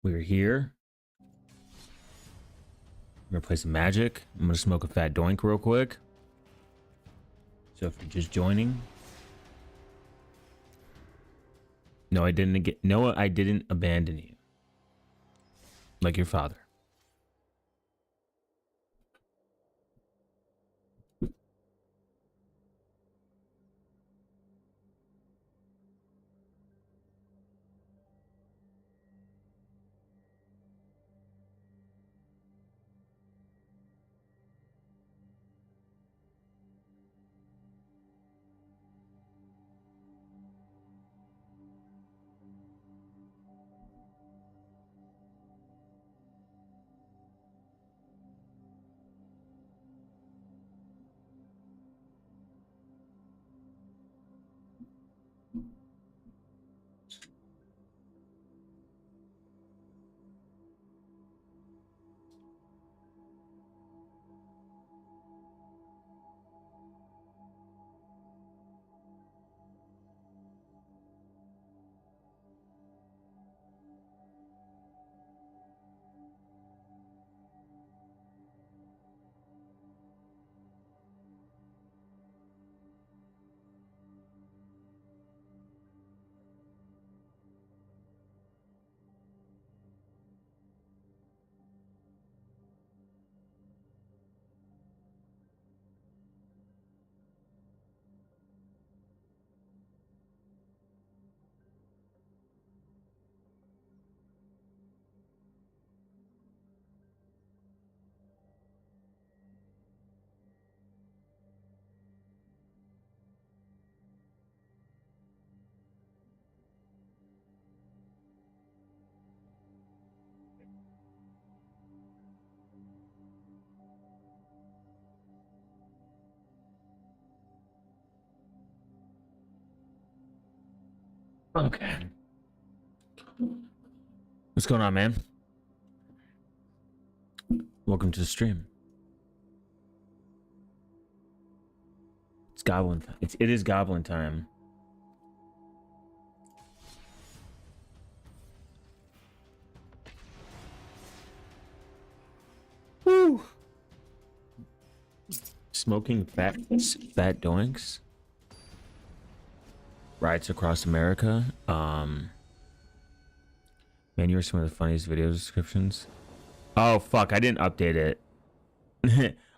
We're here. I'm gonna play some Magic. I'm gonna smoke a fat doink real quick. So if you're just joining, no, I didn't abandon you, like your father. Okay. What's going on, man? Welcome to the stream. It's Goblin. It is Goblin time. Woo! Smoking fat doinks. Riots across America. Man, you were some of the funniest video descriptions. Oh fuck, I didn't update it.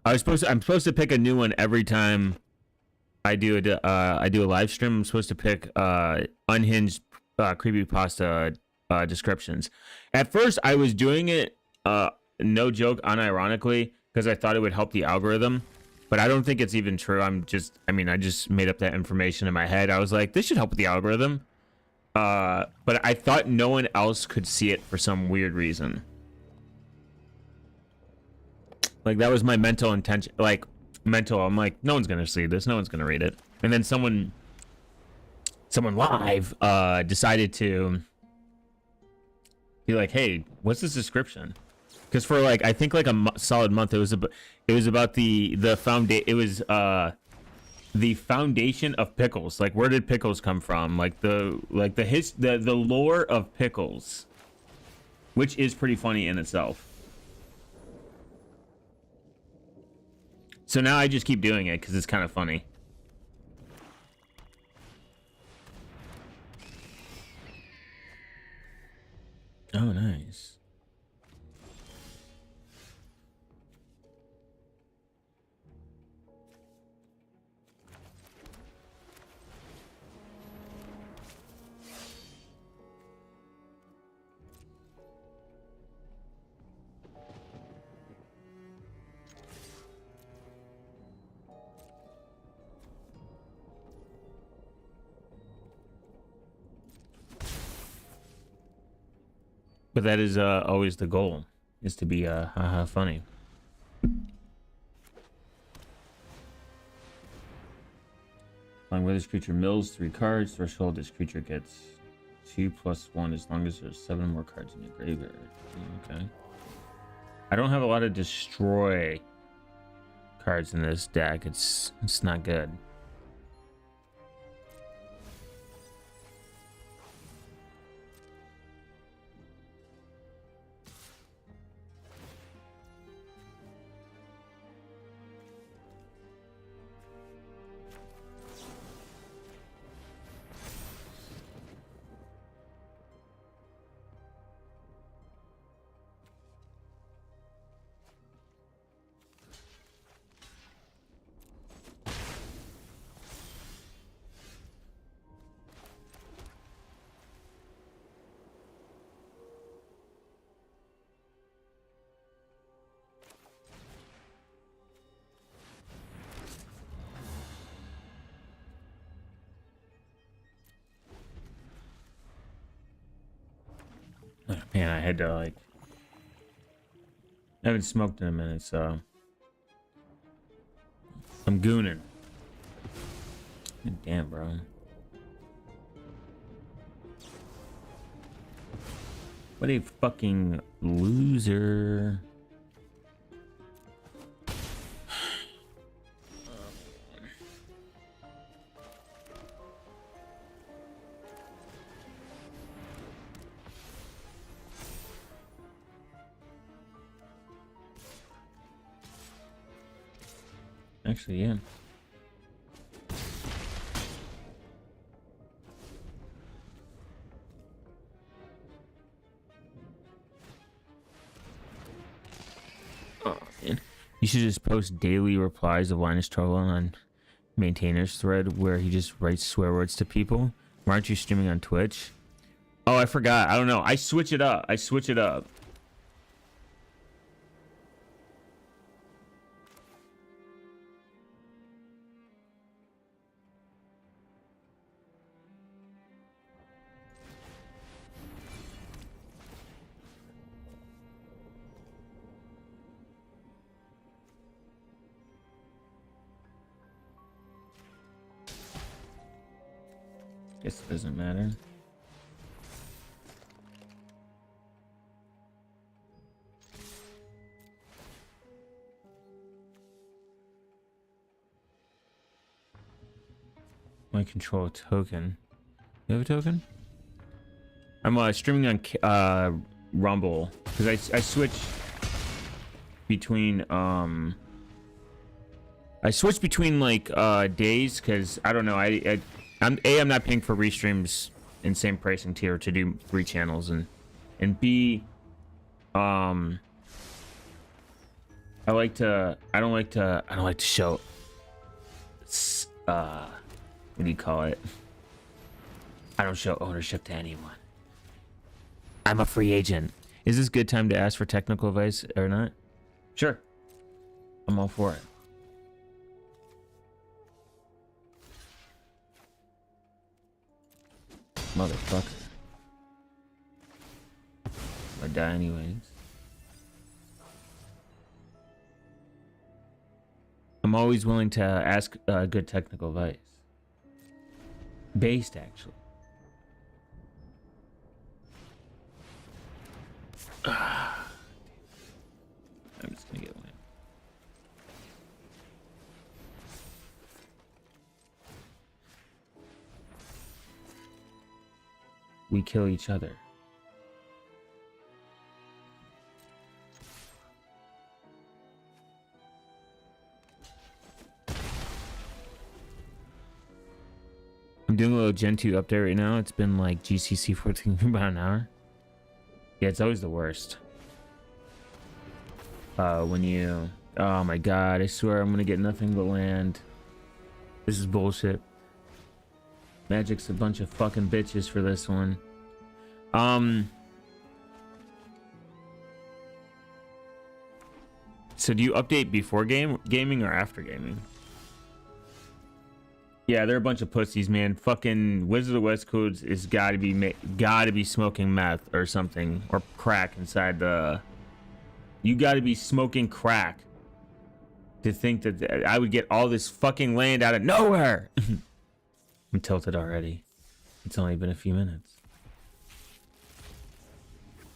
I'm supposed to pick a new one every time I do a live stream. I'm supposed to pick unhinged creepypasta descriptions. At first I was doing it no joke, unironically, because I thought it would help the algorithm. But I don't think it's even true. I just made up that information in my head. I was like, this should help with the algorithm. But I thought no one else could see it for some weird reason. Like, that was my mental intention. Like, I'm like, no one's gonna see this. No one's gonna read it. And then someone live decided to be like, hey, what's this description? Because for like, I think like a solid month, it was about the foundation of pickles. Like, where did pickles come from? Like the lore of pickles, which is pretty funny in itself. So now I just keep doing it because it's kind of funny. Oh, nice. But that is always the goal, is to be haha funny. Find where this creature mills 3 cards. Threshold, this creature gets 2+1 as long as there's 7 more cards in your graveyard. Okay. I don't have a lot of destroy cards in this deck. It's not good. Man, I had to like. I haven't smoked in a minute, so I'm gooning. Damn, bro. What a fucking loser. Actually, yeah. Oh, man. You should just post daily replies of Linus Torvalds on maintainers thread where he just writes swear words to people. Why aren't you streaming on Twitch? Oh, I forgot. I don't know. I switch it up. Guess it doesn't matter. I control a token. You have a token? I'm streaming on Rumble because I switch between like days because I don't know I'm not paying for restreams in same pricing tier to do 3 channels and B I don't like to show what do you call it? I don't show ownership to anyone. I'm a free agent. Is this good time to ask for technical advice or not? Sure. I'm all for it. Motherfucker. I die anyways. I'm always willing to ask good technical advice. Based, actually. I'm just gonna get one. We kill each other. I'm doing a little Gen 2 update right now. It's been like GCC 14 for about an hour. Yeah, it's always the worst. When you... Oh my god, I swear I'm gonna get nothing but land. This is bullshit. Magic's a bunch of fucking bitches for this one. So do you update before gaming or after gaming? Yeah, they're a bunch of pussies, man. Fucking Wizard of the West Coast is gotta be smoking meth or something, or crack inside the. You gotta be smoking crack to think that I would get all this fucking land out of nowhere. I'm tilted already. It's only been a few minutes.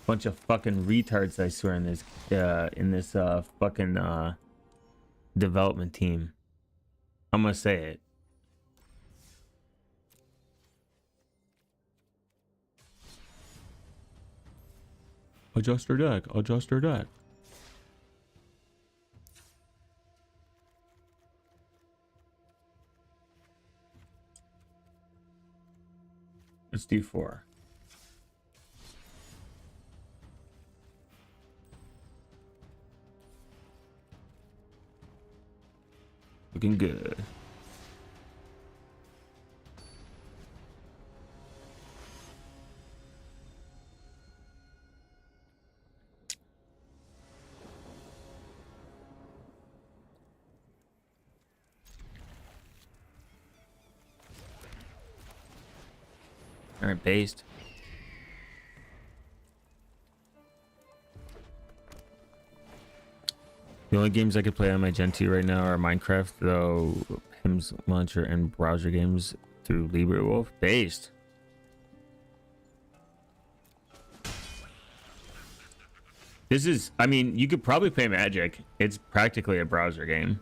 Bunch of fucking retards, I swear, in this fucking development team. I'm gonna say it. Adjust her deck. Adjust her deck. Let's do 4. Looking good. All right, based. The only games I could play on my Gen 2 right now are Minecraft, though PIMS launcher and browser games through LibreWolf based. This is, I mean, you could probably play Magic. It's practically a browser game.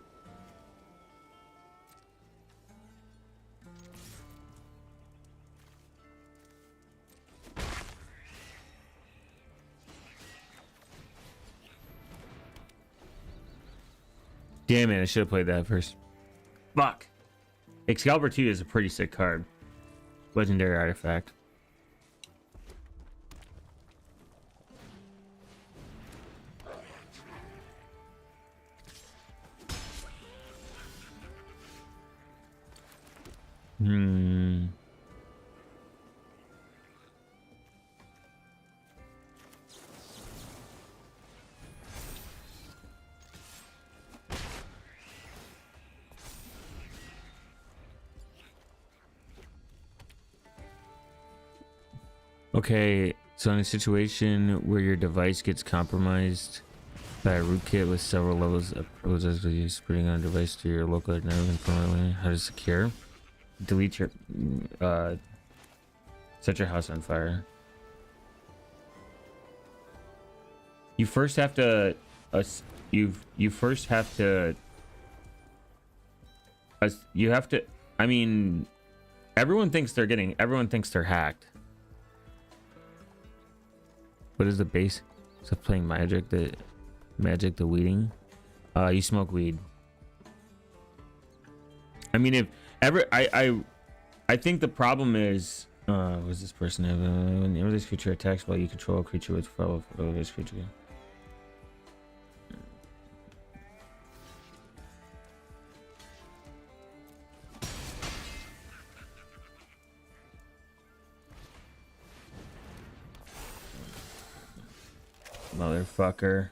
Damn it, I should have played that first. Fuck. Excalibur 2 is a pretty sick card. Legendary artifact. Okay, so in a situation where your device gets compromised by a rootkit with several levels of privileges, spreading on a device to your local network and permanently, how to secure? Delete your set your house on fire. You first have to I mean, everyone thinks they're hacked. What is the base of playing Magic? The weeding? You smoke weed. I mean, if ever, I think the problem is, what does this person have? Whenever this creature attacks while you control a creature with follow this creature. Motherfucker.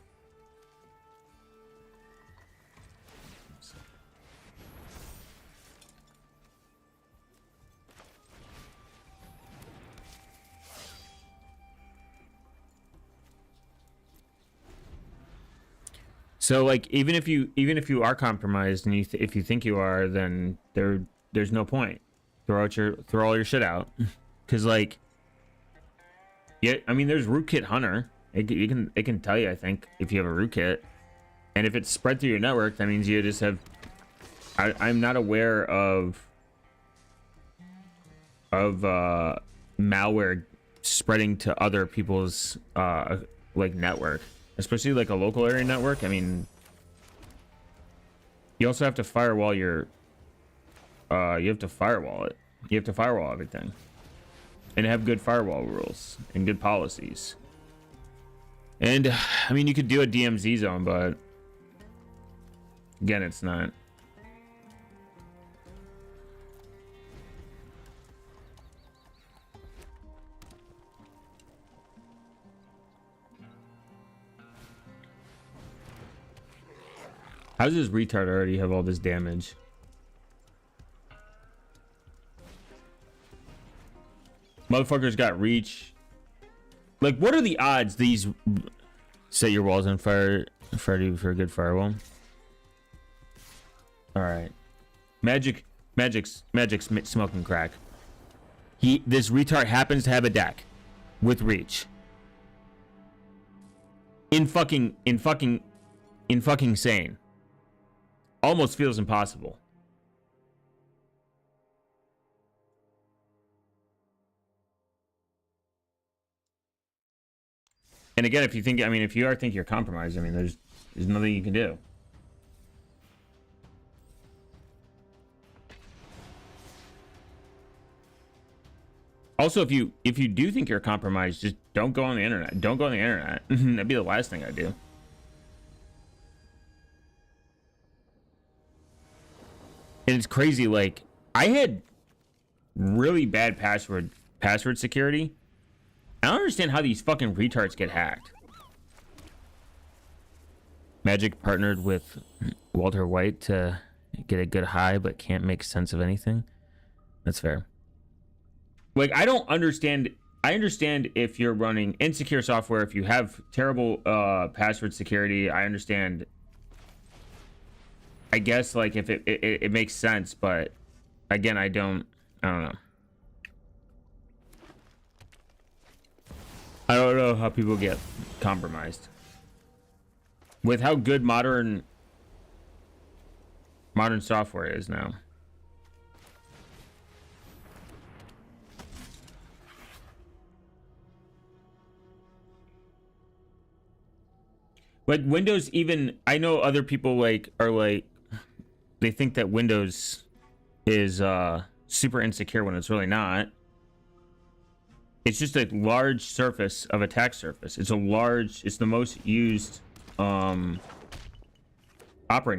So like even if you are compromised and if you think you are, then there's no point. Throw all your shit out. Cuz like, yeah, I mean, there's Rootkit Hunter. It can tell you, I think, if you have a rootkit, and if it's spread through your network, that means you just have. I'm not aware of malware spreading to other people's like network, especially like a local area network. I mean, you also have to firewall your. You have to firewall it. You have to firewall everything, and have good firewall rules and good policies. And I mean, you could do a DMZ zone, but again, it's not. How does this retard already have all this damage? Motherfuckers got reach. Like, what are the odds these set your walls on fire for a good firewall? All right, Magic's smoking crack. This retard happens to have a deck with reach. In fucking insane. Almost feels impossible. And again, if you think, I mean, if you think you're compromised, I mean, there's nothing you can do. Also, if you do think you're compromised, just don't go on the internet. Don't go on the internet. That'd be the last thing I'd do. And it's crazy. Like, I had really bad password security. I don't understand how these fucking retards get hacked. Magic partnered with Walter White to get a good high, but can't make sense of anything. That's fair. Like, I don't understand. I understand if you're running insecure software, if you have terrible password security. I understand I guess like if it makes sense, but again, I don't know. I don't know how people get compromised with how good modern software is now. Like Windows, even I know other people like are like they think that Windows is super insecure when it's really not. It's just a large surface of attack surface. It's the most used operating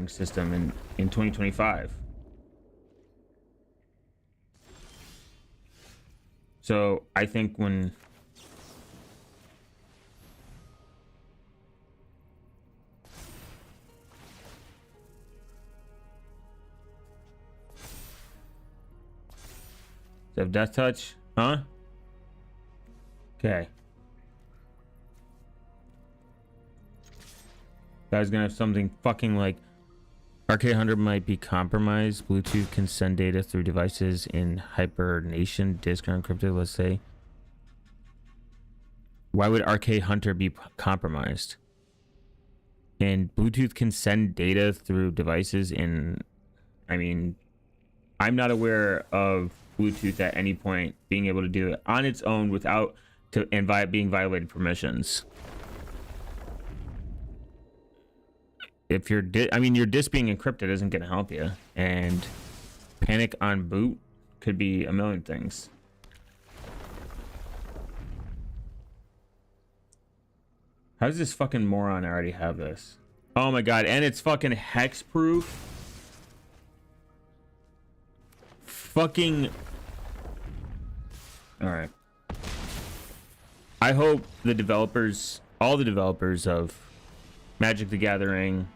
system in 2025. So I think when does it have death touch? Huh? Okay. Guy's gonna have something fucking like Arcade100 might be compromised. Bluetooth can send data through devices in hibernation, disk or encrypted, let's say. Why would Arcade100 be compromised? And Bluetooth can send data through devices in... I mean, I'm not aware of Bluetooth at any point being able to do it on its own without being violated permissions. If your your disk being encrypted isn't going to help you, and panic on boot could be a million things. How does this fucking moron already have this? Oh my god, and it's fucking hex proof. Fucking all right. I hope the developers, all the developers of Magic the Gathering,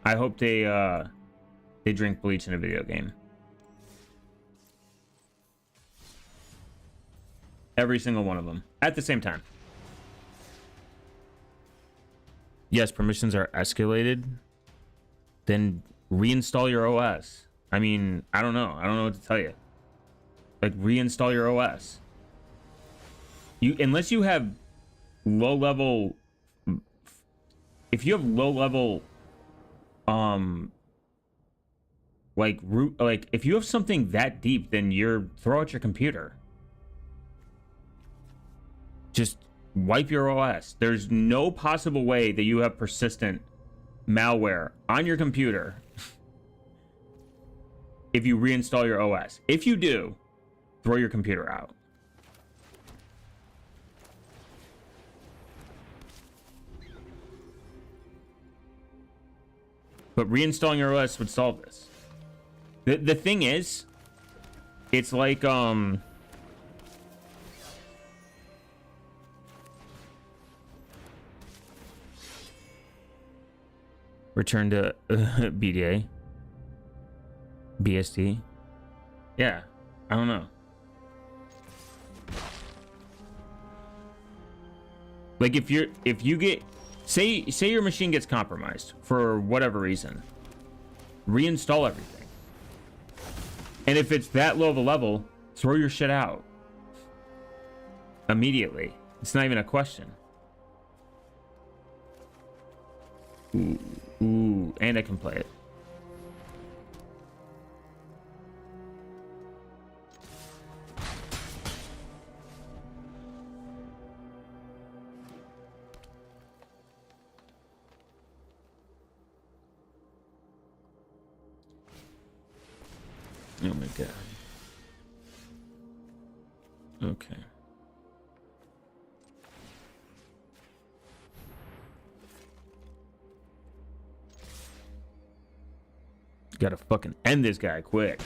I hope they drink bleach in a video game. Every single one of them at the same time. Yes, permissions are escalated. Then reinstall your OS. I mean, I don't know. I don't know what to tell you. Like, reinstall your OS. Unless you have low level, if you have low level, if you have something that deep, then throw out your computer. Just wipe your OS. There's no possible way that you have persistent malware on your computer if you reinstall your OS. If you do, throw your computer out. But reinstalling your OS would solve this. The thing is, it's like return to BDA, BSD. Yeah, I don't know. Like if you get say your machine gets compromised for whatever reason, reinstall everything. And if it's that low of a level, throw your shit out immediately. It's not even a question. Ooh, and I can play it. Oh my god. Okay. Gotta fucking end this guy quick.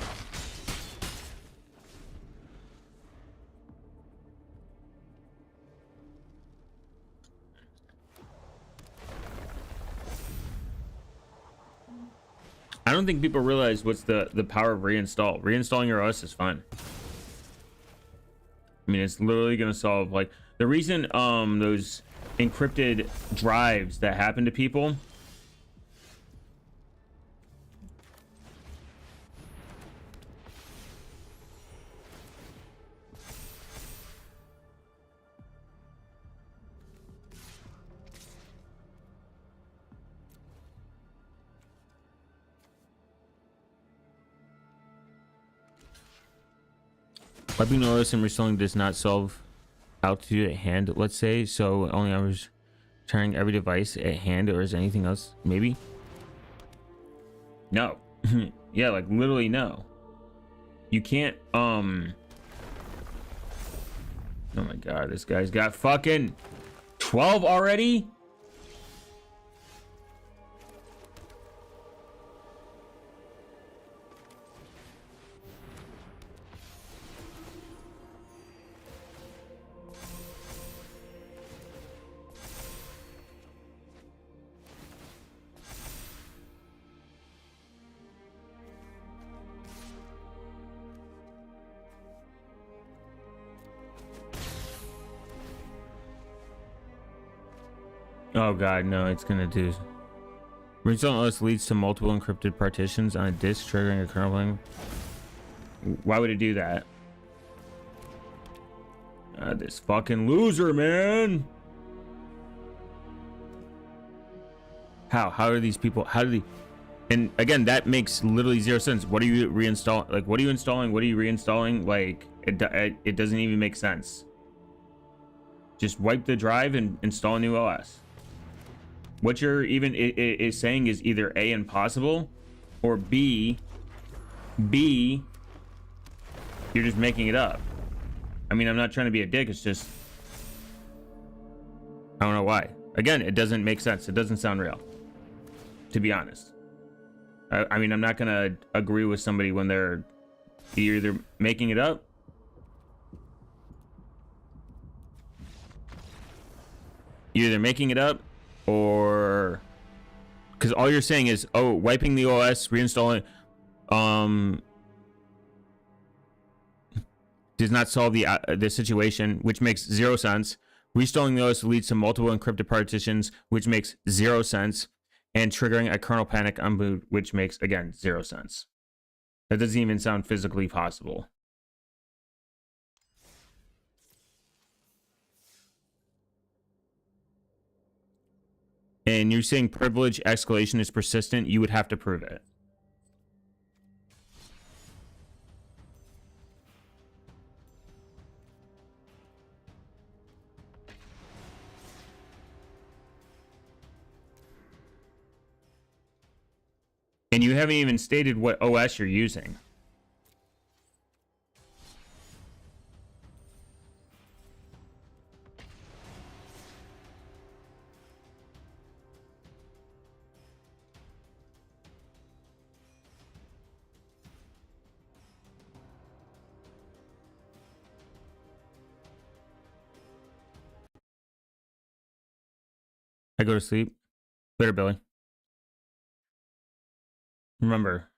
I don't think people realize what's the power of reinstall. Reinstalling your OS is fun. I mean, it's literally gonna solve, like, the reason those encrypted drives that happen to people, Wiping the OS and reinstalling does not solve altitude at hand, let's say, so only I was trying every device at hand, or is there anything else? Maybe? No. Yeah, like literally no. You can't, oh my god, this guy's got fucking 12 already? Oh god, no, it's gonna do. Reinstalling OS leads to multiple encrypted partitions on a disk, triggering a kernel. Why would it do that? This fucking loser, man. How are these people? How do they? And again, that makes literally zero sense. What are you reinstalling? Like, what are you installing? What are you reinstalling? Like, it doesn't even make sense. Just wipe the drive and install a new OS. What you're even is saying is either A, impossible, or B, you're just making it up. I mean, I'm not trying to be a dick. It's just, I don't know why. Again, it doesn't make sense. It doesn't sound real, to be honest. I mean, I'm not going to agree with somebody when they're either making it up or because all you're saying is, oh, wiping the OS, reinstalling does not solve the situation, which makes zero sense. Reinstalling the OS leads to multiple encrypted partitions, which makes zero sense, and triggering a kernel panic on boot, which makes, again, zero sense. That doesn't even sound physically possible. And you're saying privilege escalation is persistent, you would have to prove it. And you haven't even stated what OS you're using. I go to sleep. Later, Billy. Remember,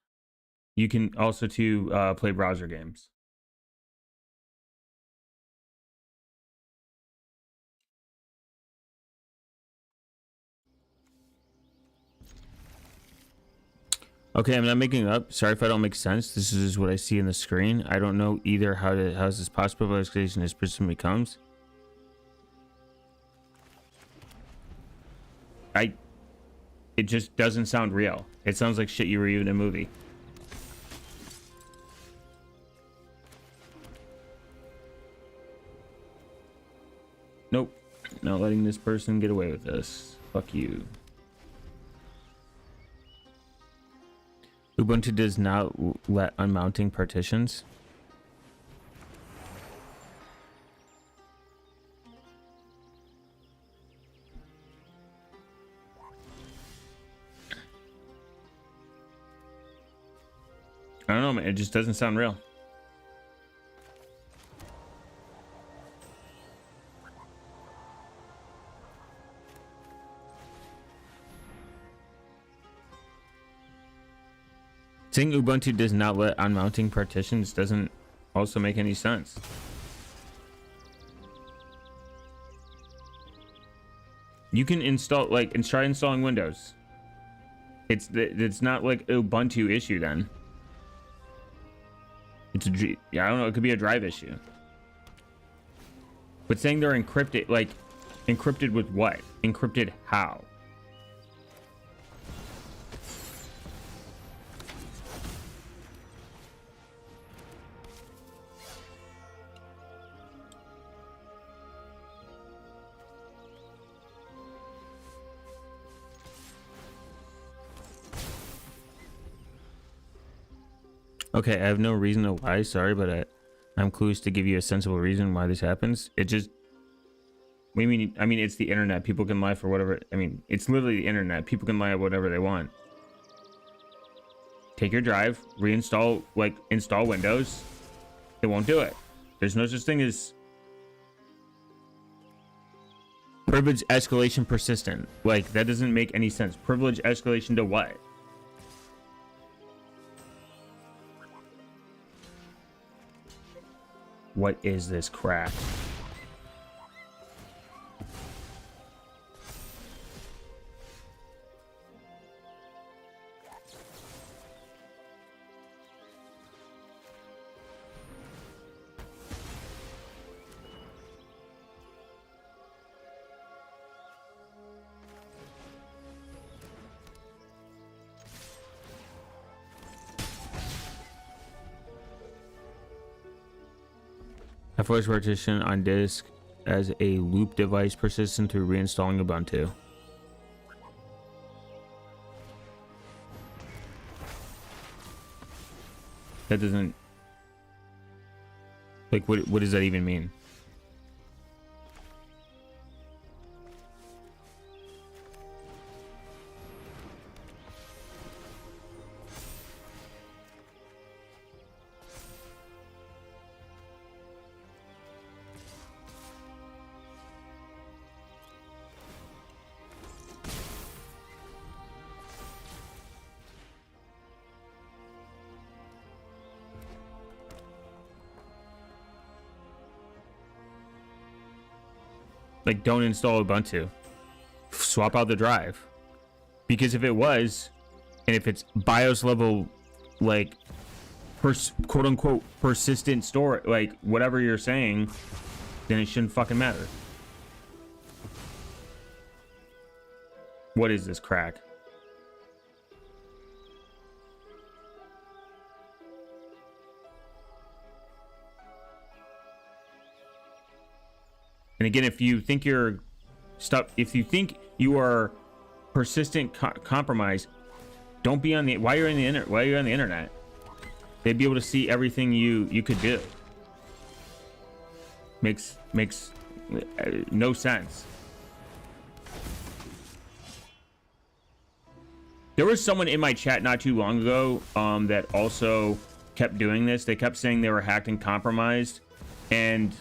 you can also play browser games. Okay, I'm not making it up. Sorry if I don't make sense. This is what I see in the screen. I don't know either how is this possible, but escalation as persistent becomes. It just doesn't sound real. It sounds like shit you were in a movie. Nope. Not letting this person get away with this. Fuck you. Ubuntu does not let unmounting partitions. I don't know, man. It just doesn't sound real. Saying Ubuntu does not let unmounting partitions doesn't also make any sense. You can install, like, and try installing Windows. It's not like Ubuntu issue then. It's a, yeah, I don't know. It could be a drive issue. But saying they're encrypted, like, encrypted with what? Encrypted how? Okay, I have no reason to lie. Sorry, but I'm clueless to give you a sensible reason why this happens. It just... What do you mean? I mean, it's the internet. People can lie for whatever... I mean, it's literally the internet. People can lie whatever they want. Take your drive, reinstall, like, install Windows. It won't do it. There's no such thing as... privilege escalation persistent. Like, that doesn't make any sense. Privilege escalation to what? What is this crap? A voice partition on disk as a loop device persistent through reinstalling Ubuntu. That doesn't... Like, what does that even mean? Like, don't install Ubuntu. Swap out the drive. Because if it was, and if it's BIOS level, like, quote unquote persistent store, like, whatever you're saying, then it shouldn't fucking matter. What is this crack? And again, if you think you're stuck, if you think you are persistent compromise, don't be on the... While you're on the internet, they'd be able to see everything you could do. Makes no sense. There was someone in my chat not too long ago that also kept doing this. They kept saying they were hacked and compromised, and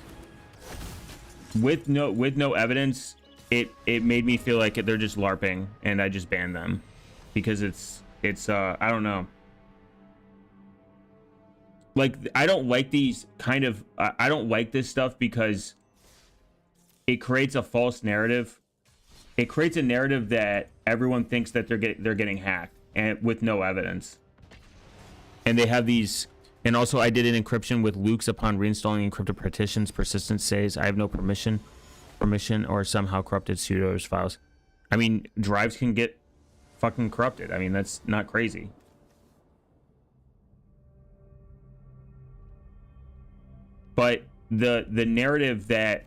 with no evidence, it made me feel like they're just LARPing, and I just banned them because it's I don't know. Like, I don't like these kind of I don't like this stuff because it creates a false narrative. It creates a narrative that everyone thinks that they're getting hacked, and with no evidence. And they have these... And also, I did an encryption with Luke's upon reinstalling encrypted partitions. Persistence says I have no permission, or somehow corrupted sudoers files. I mean, drives can get fucking corrupted. I mean, that's not crazy. But the narrative that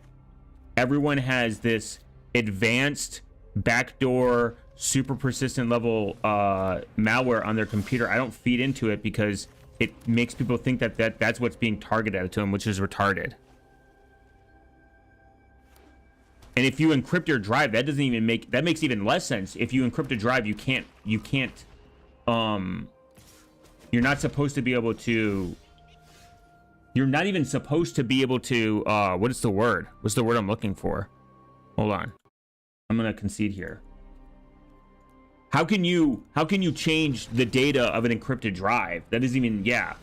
everyone has this advanced backdoor, super persistent level malware on their computer, I don't feed into it because it makes people think that that's what's being targeted to them, which is retarded. And if you encrypt your drive, that doesn't even make... That makes even less sense. If you encrypt a drive, you can't you're not supposed to be able to... You're not even supposed to be able to what is the word? What's the word I'm looking for? Hold on. I'm gonna concede here. How can you change the data of an encrypted drive? That isn't even... Yeah.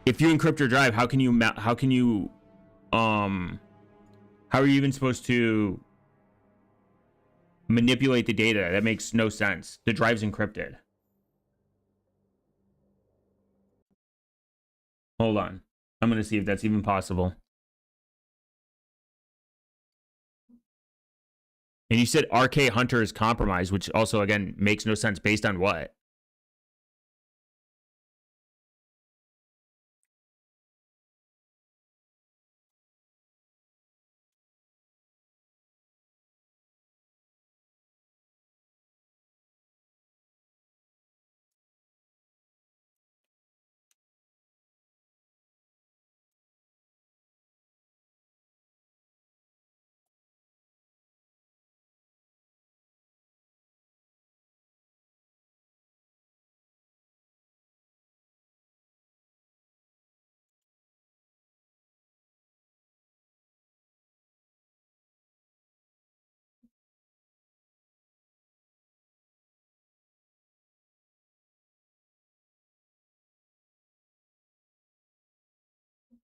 If you encrypt your drive, how are you even supposed to manipulate the data? That makes no sense. The drive's encrypted. Hold on. I'm gonna see if that's even possible. And you said RK Hunter is compromised, which also, again, makes no sense. Based on what?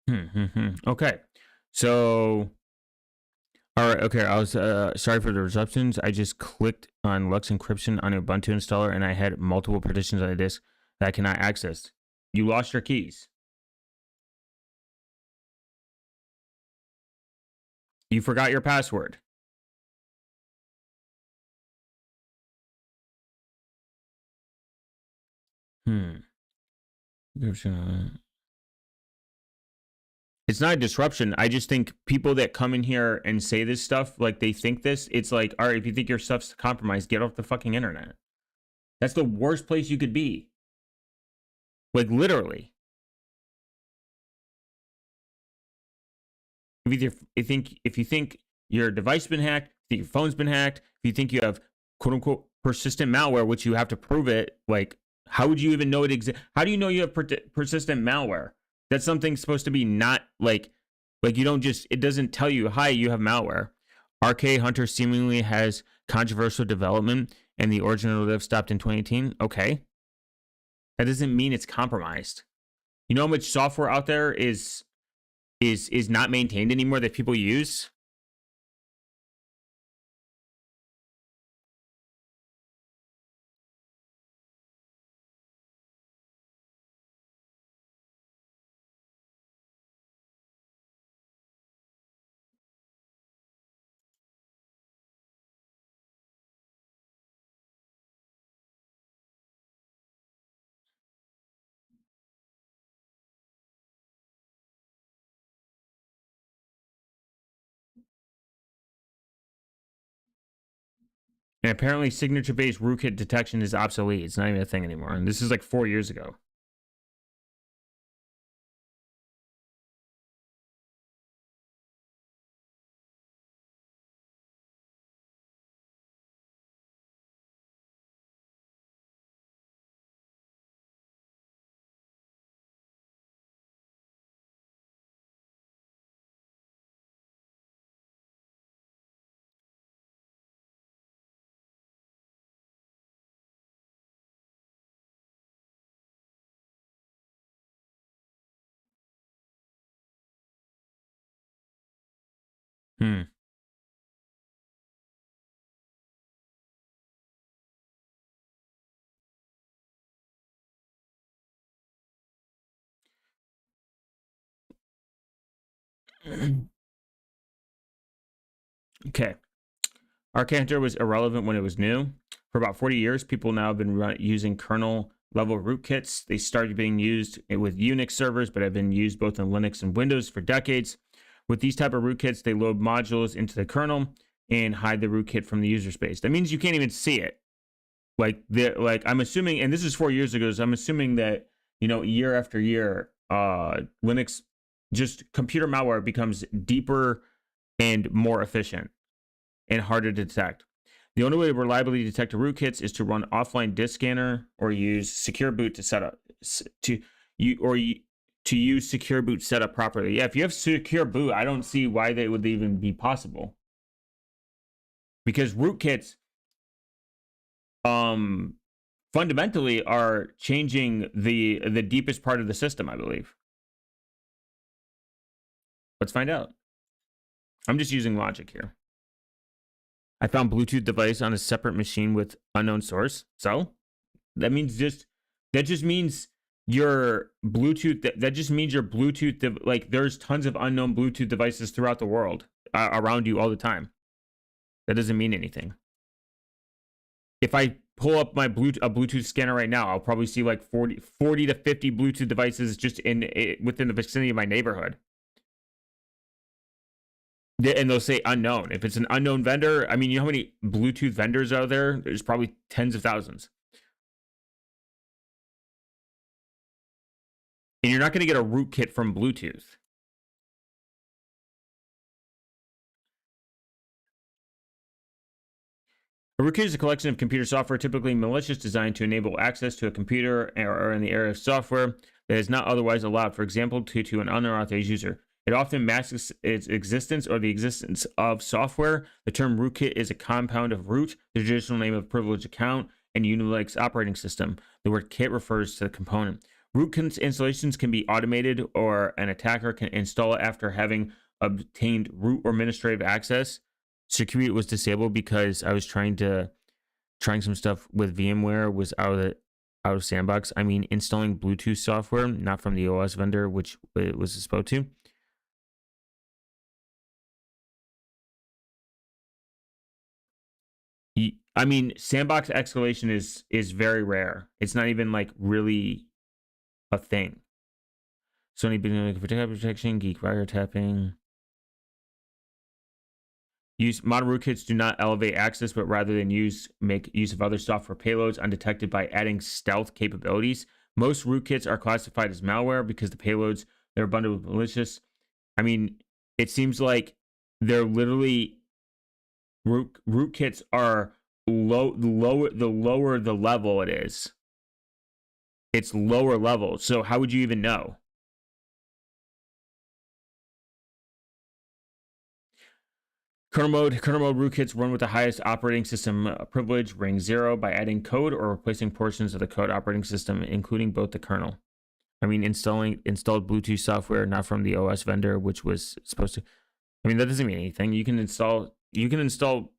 Okay. So, all right. Okay. I was sorry for the disruptions. I just clicked on Lux encryption on Ubuntu installer, and I had multiple partitions on the disk that I cannot access. You lost your keys. You forgot your password. Hmm. It's not a disruption. I just think people that come in here and say this stuff, like they think this, it's like, all right, if you think your stuff's compromised, get off the fucking internet. That's the worst place you could be. Like literally. If you think your device has been hacked, if your phone's been hacked, if you think you have quote unquote persistent malware, which you have to prove it, like how would you even know it exists? How do you know you have persistent malware? That's something supposed to be not like you don't just, it doesn't tell you, hi, you have malware. RK Hunter seemingly has controversial development and the original live stopped in 2018. Okay. That doesn't mean it's compromised. You know how much software out there is not maintained anymore that people use? And apparently signature-based rootkit detection is obsolete. It's not even a thing anymore. And this is like 4 years ago. Hmm. Okay. Arcantor was irrelevant when it was new. For about 40 years, people now have been using kernel level rootkits. They started being used with Unix servers, but have been used both in Linux and Windows for decades. With these type of rootkits, they load modules into the kernel and hide the rootkit from the user space. That means you can't even see it. Like I'm assuming, and this is 4 years ago, so I'm assuming that year after year, Linux, just computer malware becomes deeper and more efficient and harder to detect. The only way to reliably detect a rootkits is to run offline disk scanner or use secure boot to set up to use secure boot setup properly. Yeah, if you have secure boot, I don't see why that would even be possible. Because rootkits fundamentally are changing the deepest part of the system, I believe. Let's find out. I'm just using logic here. I found Bluetooth device on a separate machine with unknown source. So that means that just means your Bluetooth. That just means your Bluetooth. Like there's tons of unknown Bluetooth devices throughout the world around you all the time. That doesn't mean anything. If I pull up my Bluetooth scanner right now, I'll probably see like 40 to 50 Bluetooth devices just within the vicinity of my neighborhood. And they'll say unknown. If it's an unknown vendor, I mean, you know how many Bluetooth vendors are there? There's probably tens of thousands. And you're not going to get a rootkit from Bluetooth. A rootkit is a collection of computer software, typically malicious, designed to enable access to a computer or in the area of software that is not otherwise allowed, for example, to an unauthorized user. It often masks its existence or the existence of software. The term rootkit is a compound of root, the traditional name of privileged account, and Unix operating system. The word kit refers to the component. Installations can be automated, or an attacker can install it after having obtained root or administrative access. Security was disabled because I was trying some stuff with VMware was out of sandbox. I mean, installing Bluetooth software, not from the OS vendor, which it was supposed to. I mean, sandbox escalation is very rare. It's not even like really a thing. Sony being protection, geek wiretapping. Use modern rootkits do not elevate access, but rather than make use of other software payloads undetected by adding stealth capabilities. Most rootkits are classified as malware because the payloads they're bundled with malicious. I mean, it seems like they're literally rootkits are the lower the level it is. It's lower level. So how would you even know? Kernel mode rootkits run with the highest operating system privilege, ring 0, by adding code or replacing portions of the code operating system, including both the kernel. I mean, installed Bluetooth software, not from the OS vendor, which was supposed to. I mean, that doesn't mean anything. You can install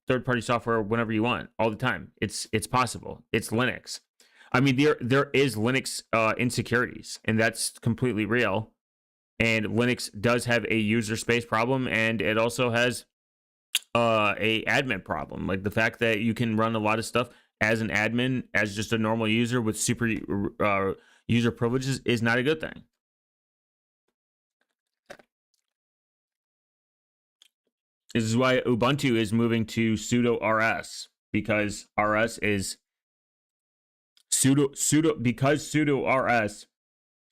third-party software whenever you want, all the time. It's possible. It's Linux. I mean, there is Linux insecurities, and that's completely real. And Linux does have a user space problem, and it also has a admin problem. Like the fact that you can run a lot of stuff as an admin, as just a normal user with super user privileges, is not a good thing. This is why Ubuntu is moving to sudo rs, because rs is sudo rs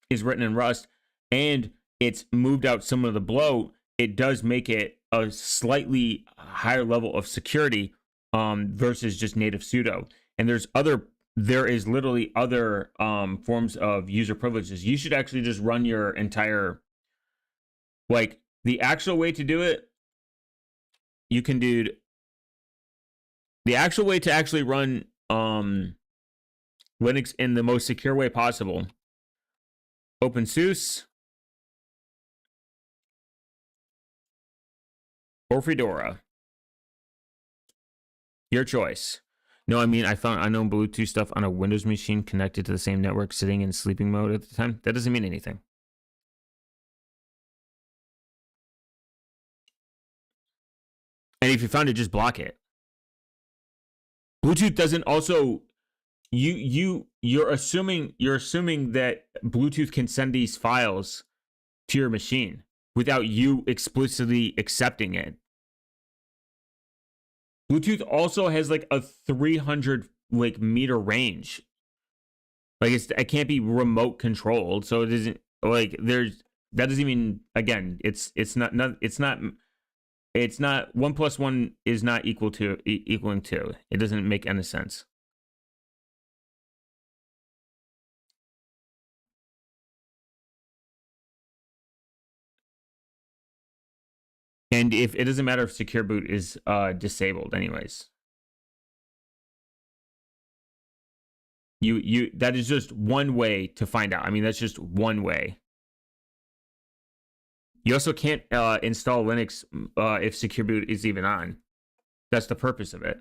is written in Rust, and it's moved out some of the bloat. It does make it a slightly higher level of security versus just native sudo. And there is literally other forms of user privileges. You should actually just run your entire, like, the actual way to do it. You can do the actual way to actually run Linux in the most secure way possible. OpenSUSE or Fedora. Your choice. No, I mean, I know Bluetooth stuff on a Windows machine connected to the same network sitting in sleeping mode at the time. That doesn't mean anything. And if you found it, just block it. Bluetooth doesn't also you're assuming that Bluetooth can send these files to your machine without you explicitly accepting it. Bluetooth also has like a 300 like meter range. Like it can't be remote controlled, so it isn't like that doesn't even, again, it's not 1 plus 1 is not equaling 2. It doesn't make any sense. And if it doesn't matter if secure boot is disabled anyways. You that is just one way to find out. I mean, that's just one way. You also can't install Linux if secure boot is even on. That's the purpose of it.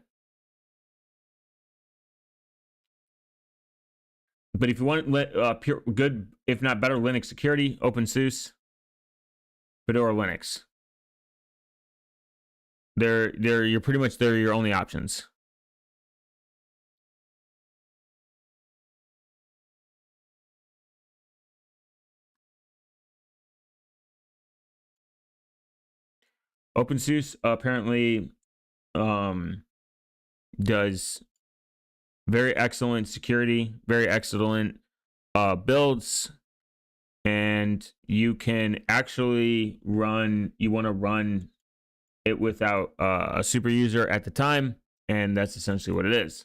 But if you want pure good, if not better, Linux security, OpenSUSE, Fedora Linux. They're you're pretty much they're your only options. OpenSUSE apparently does very excellent security, very excellent builds, and you can actually run. You want to run it without a super user at the time, and that's essentially what it is.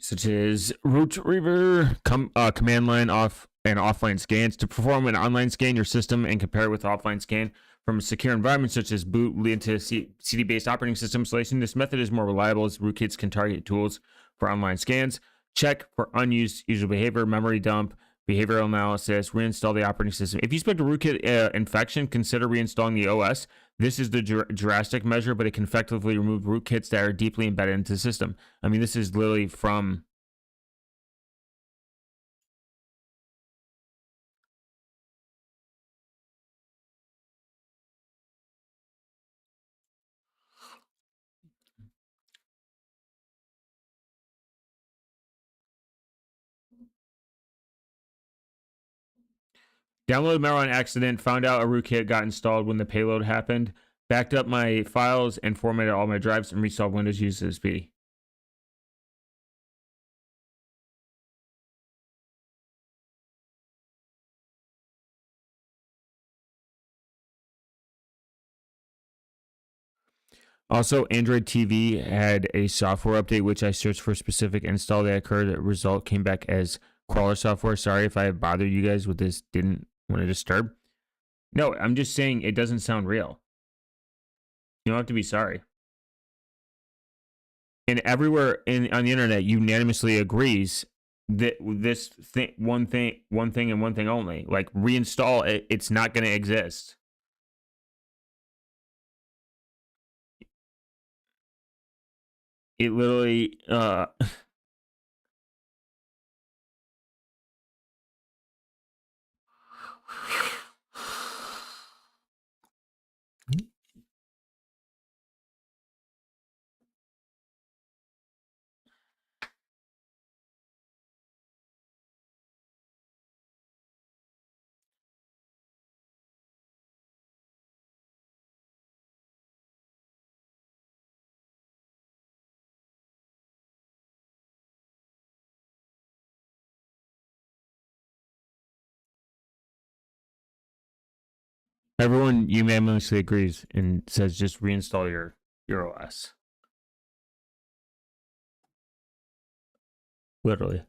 such as root reaver, command line off and offline scans. To perform an online scan your system and compare it with offline scan from a secure environment such as boot lead to CD-based operating system installation, this method is more reliable as rootkits can target tools for online scans. Check for unused user behavior, memory dump, behavioral analysis, reinstall the operating system. If you suspect a rootkit infection, consider reinstalling the OS. This is the drastic measure, but it can effectively remove rootkits that are deeply embedded into the system. I mean, this is literally from... Downloaded malware on accident, found out a rootkit got installed when the payload happened, backed up my files and formatted all my drives and reinstalled Windows using speedy. Also, Android TV had a software update, which I searched for a specific install that occurred. The result came back as crawler software. Sorry if I have bothered you guys with this. Didn't want to disturb. No, I'm just saying it doesn't sound real. You don't have to be sorry. And everywhere on the internet unanimously agrees that this thing, one thing and one thing only. Like, reinstall it. It's not going to exist. It literally, everyone unanimously agrees and says just reinstall your OS. Literally.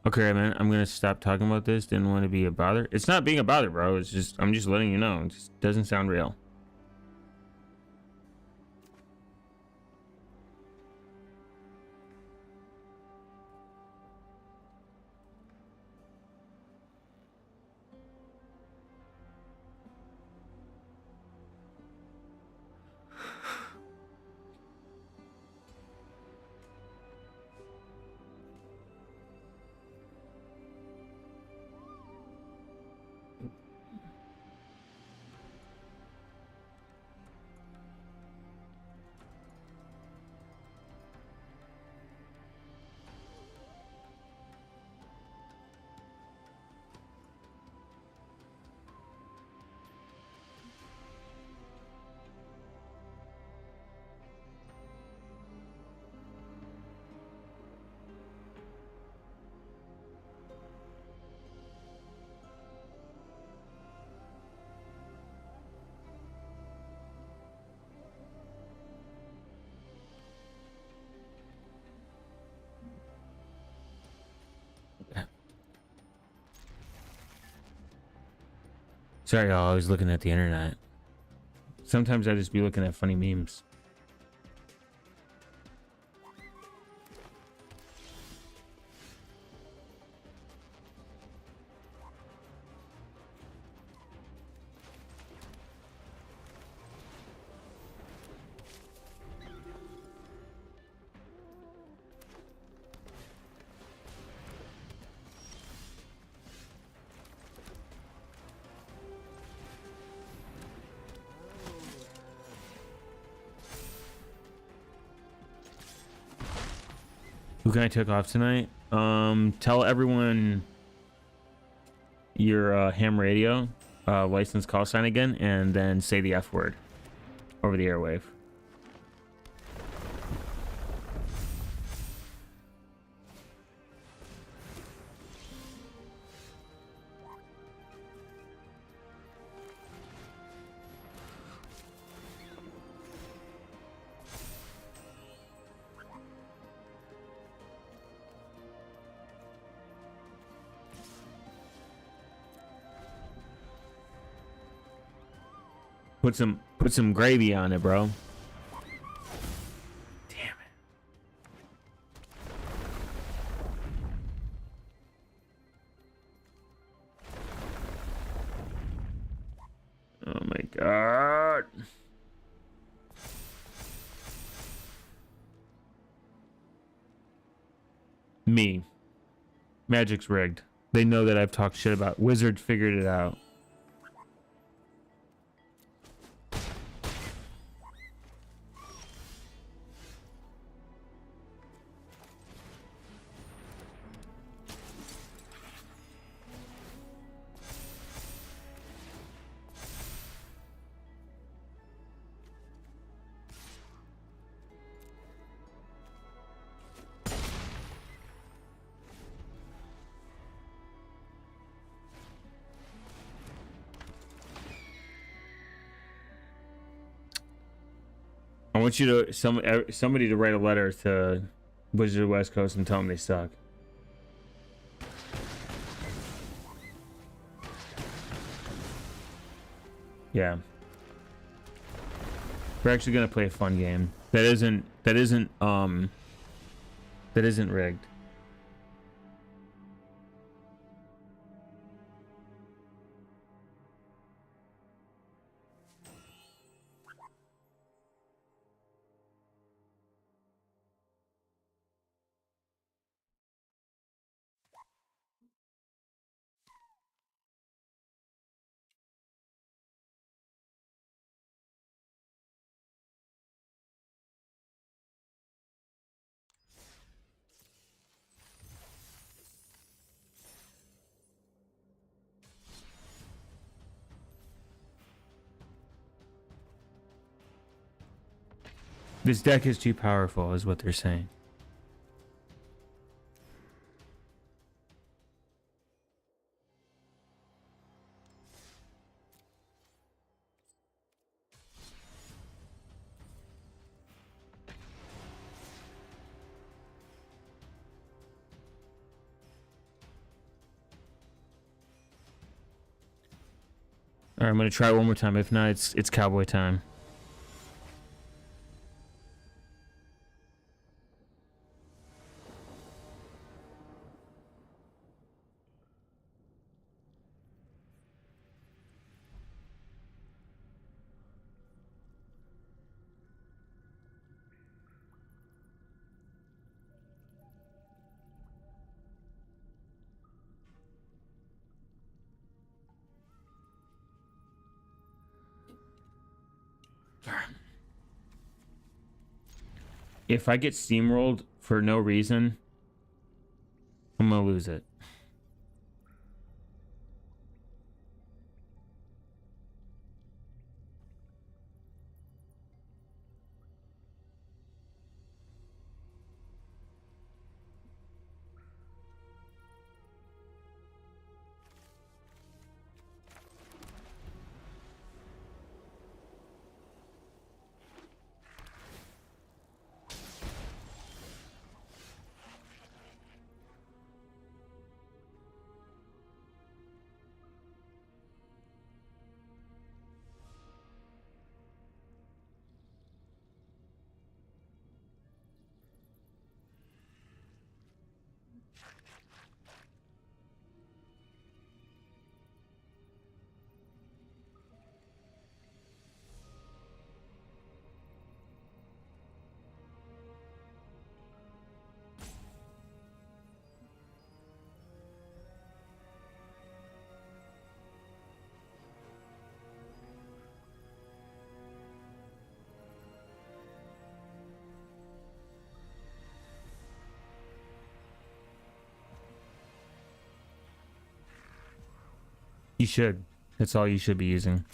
Okay, man, I'm gonna stop talking about this. Didn't want to be a bother. It's not being a bother, bro. It's just, I'm just letting you know. It just doesn't sound real. Sorry, y'all. I was looking at the internet. Sometimes I just be looking at funny memes. Who can I take off tonight? Tell everyone your ham radio license call sign again, and then say the F word over the airwave. Put some gravy on it, bro. Damn it. Oh my god. Me. Magic's rigged. They know that I've talked shit about. Wizard figured it out. I want you to somebody to write a letter to Wizard of the West Coast and tell them they suck. Yeah. We're actually gonna play a fun game. That isn't rigged. This deck is too powerful, is what they're saying. All right, I'm gonna try one more time. If not, it's cowboy time. If I get steamrolled for no reason, I'm gonna lose it. You should. That's all you should be using.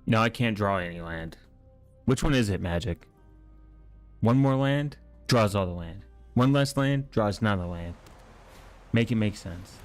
No, I can't draw any land. Which one is it, Magic? One more land? Draws all the land. One less land? Draws none of the land. Make it make sense.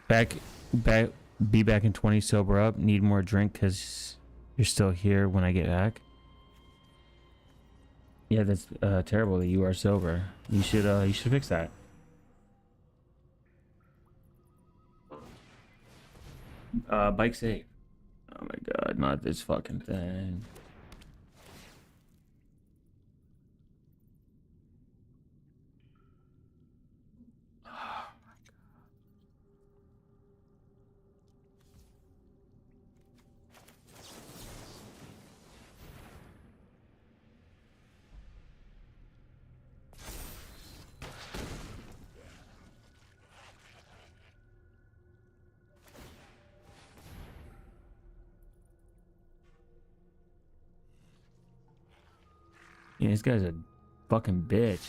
Back, be back in 20, sober up. Need more drink because you're still here when I get back. Yeah, that's terrible that you are sober. You should fix that. Bike safe. Oh my god, not this fucking thing. Yeah, this guy's a fucking bitch.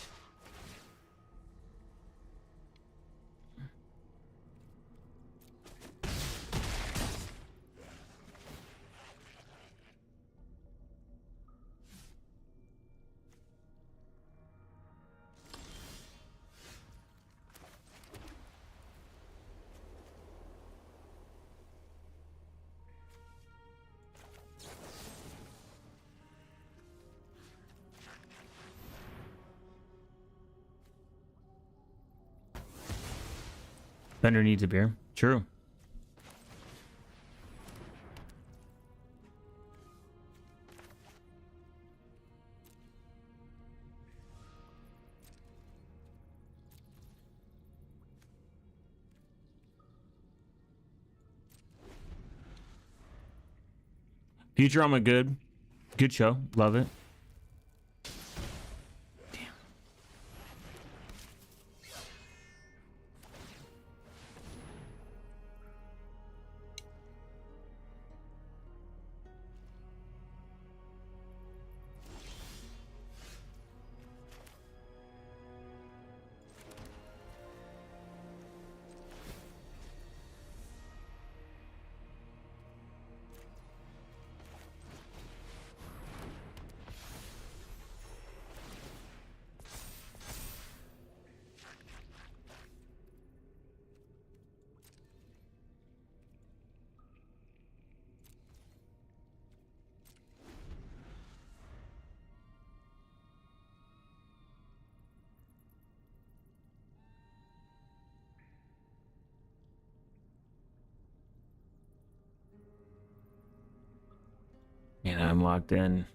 Bender needs a beer. True. Futurama good. Good show. Love it. And I'm locked in.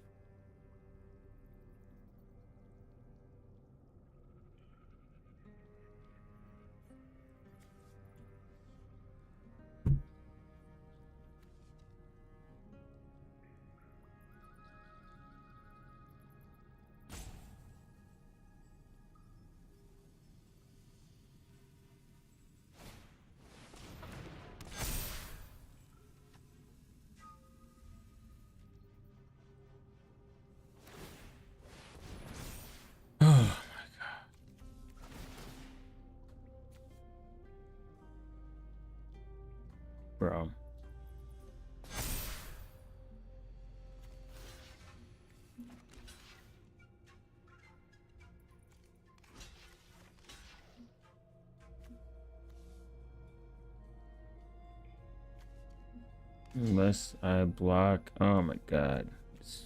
Oh, bro. Unless I block. Oh my god. This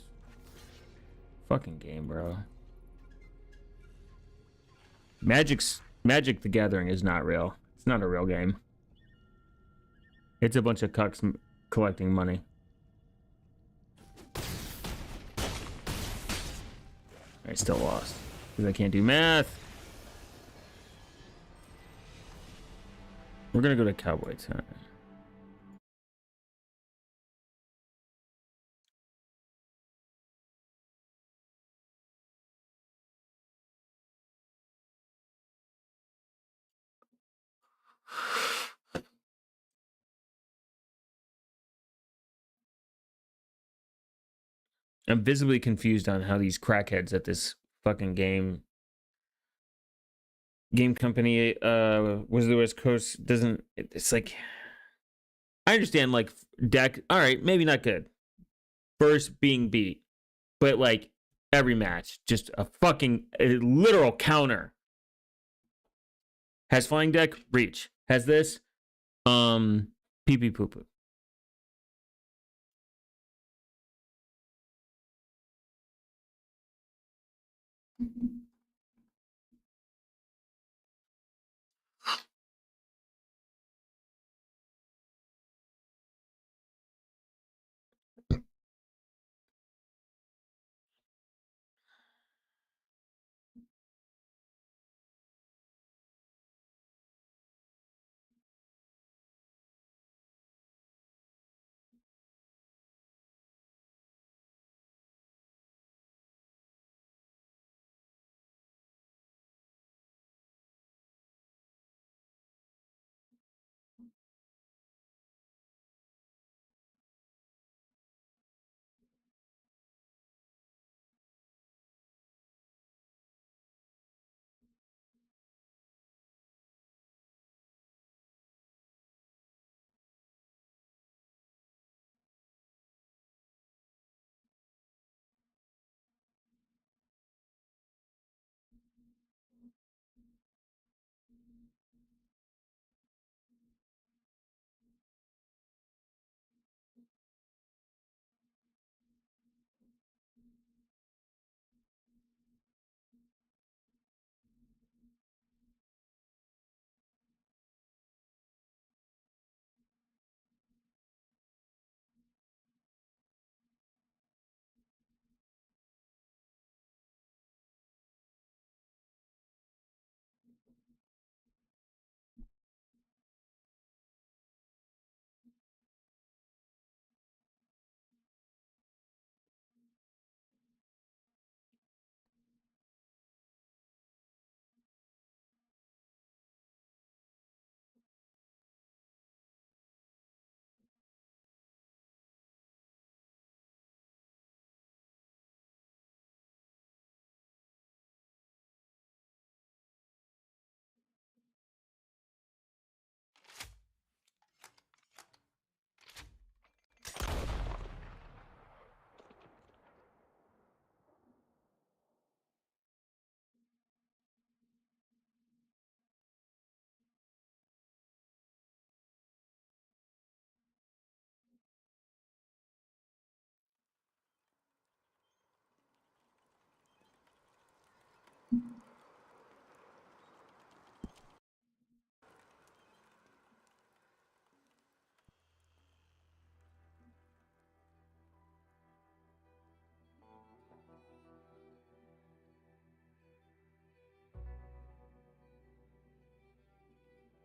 fucking game, bro. Magic the Gathering is not real. It's not a real game. It's a bunch of cucks collecting money. I still lost because I can't do math. We're gonna go to cowboy time. I'm visibly confused on how these crackheads at this fucking game company was the West Coast doesn't. It's like, I understand, like, deck, all right, maybe not good first being beat, but like every match just a literal counter. Has flying deck, reach. Has this pee pee poo poo.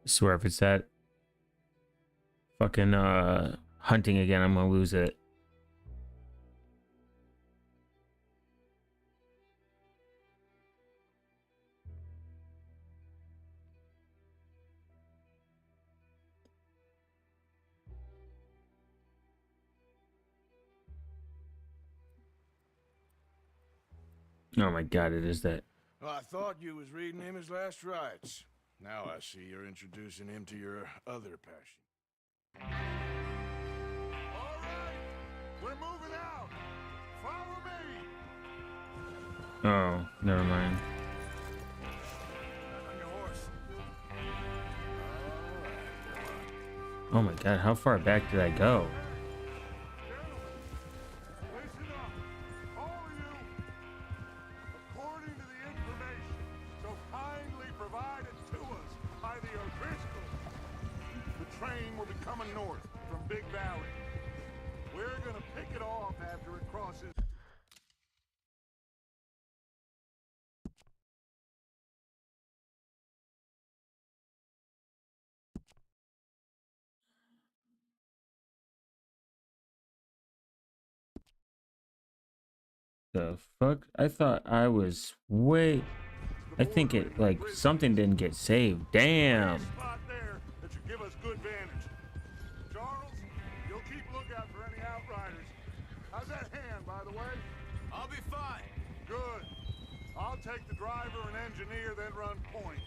Swear if it's that fucking hunting again, I'm gonna lose it. Oh my god, it is that. Well, I thought you was reading him his last rites. Now I see you're introducing him to your other passion. All right, we're moving out. Follow me. Oh, never mind. On your horse. Oh my god, how far back did I go? Listen up, all of you. According to the information so kindly provided to us by the O'Driscolls, the train will be coming north from Big Valley. We're gonna pick it off after it crosses. The fuck? I thought I was way... I think it, like, something didn't get saved. Damn. Spot there that should give us good vantage. Charles, you'll keep lookout for any outriders. How's that hand, by the way? I'll be fine. Good. I'll take the driver and engineer, then run point.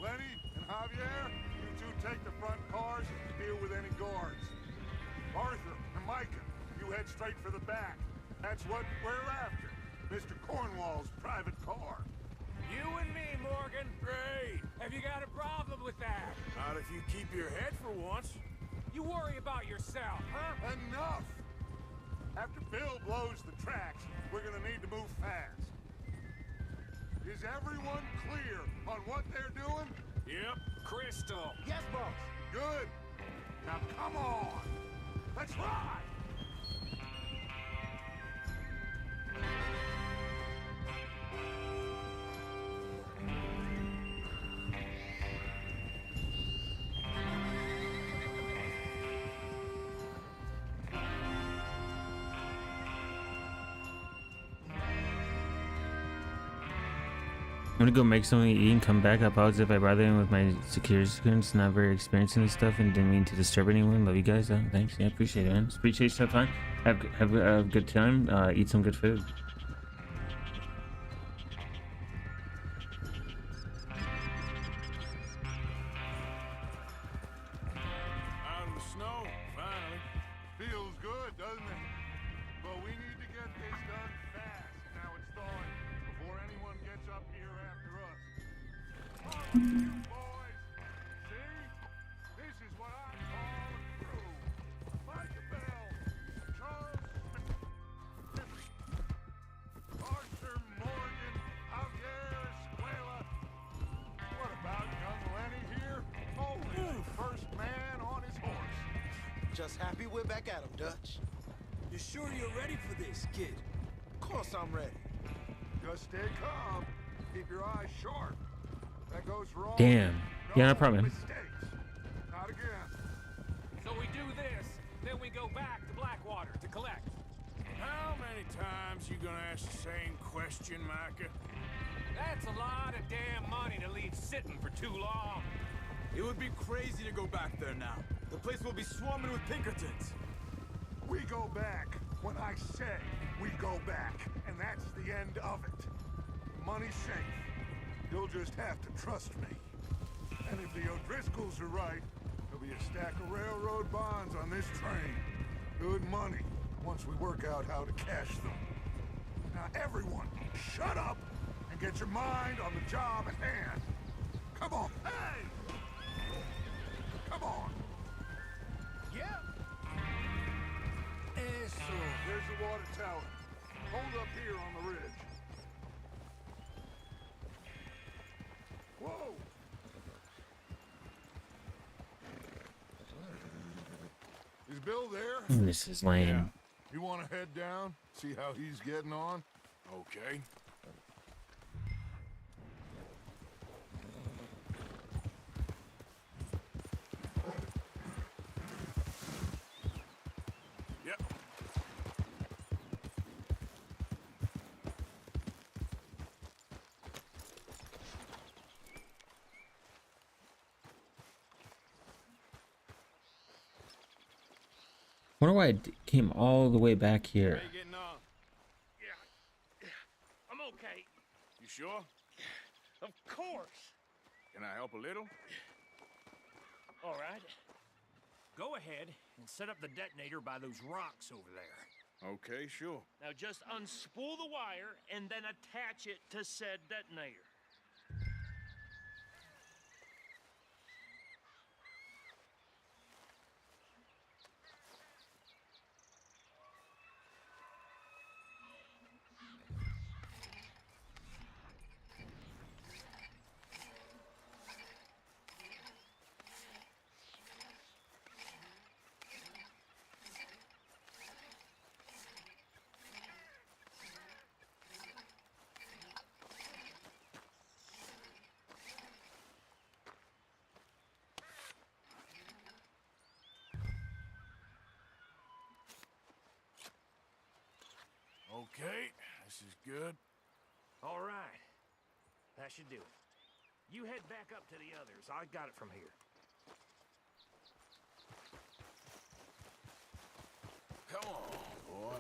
Lenny and Javier, you two take the front cars and deal with any guards. Arthur and Micah, you head straight for the back. That's what we're after. Mr. Cornwall's private car. You and me, Morgan. Great. Have you got a problem with that? Not if you keep your head for once. You worry about yourself, huh? Enough! After Bill blows the tracks, we're gonna need to move fast. Is everyone clear on what they're doing? Yep. Crystal. Yes, boss. Good. Now come on. Let's ride! I'm gonna go make something to eat and come back. I apologize if I bothered in with my security clearance. Not very experienced in this stuff and didn't mean to disturb anyone. Love you guys. Thanks. Yeah, appreciate it, man. Appreciate your time. Have a good time. Eat some good food. Out of the snow, finally. Feels good, doesn't it? But we need to get this done fast. Now it's thawing before anyone gets up here after us. Come on, you boys. See? This is what I call a crew. Micah Bell, Charles Arthur Morgan, Javier Escuela. What about young Lenny here? Only the first man on his horse. Just happy we're back at him, Dutch. You sure you're ready for this, kid? Of course I'm ready. Just stay calm. Keep your eyes sharp. That goes wrong. Damn. Yeah, no problem. Mistakes. Not again. So we do this, then we go back to Blackwater to collect. How many times you gonna ask the same question, Micah? That's a lot of damn money to leave sitting for too long. It would be crazy to go back there now. The place will be swarming with Pinkertons. We go back when I say we go back, and that's the end of it. Money's safe. You'll just have to trust me. And if the O'Driscolls are right, there'll be a stack of railroad bonds on this train. Good money, once we work out how to cash them. Now everyone, shut up and get your mind on the job at hand. Come on. Hey! Come on. Yep. Eso. There's the water tower. Hold up here on the ridge. Whoa! Is Bill there? This is lame. You want to head down? See how he's getting on? Okay. Yep. Wonder why came all the way back here. How you getting on? Yeah. I'm okay. You sure? Of course. Can I help a little? All right. Go ahead and set up the detonator by those rocks over there. Okay, sure. Now just unspool the wire and then attach it to said detonator. Okay, this is good. All right. That should do it. You head back up to the others. I got it from here. Come on, boy.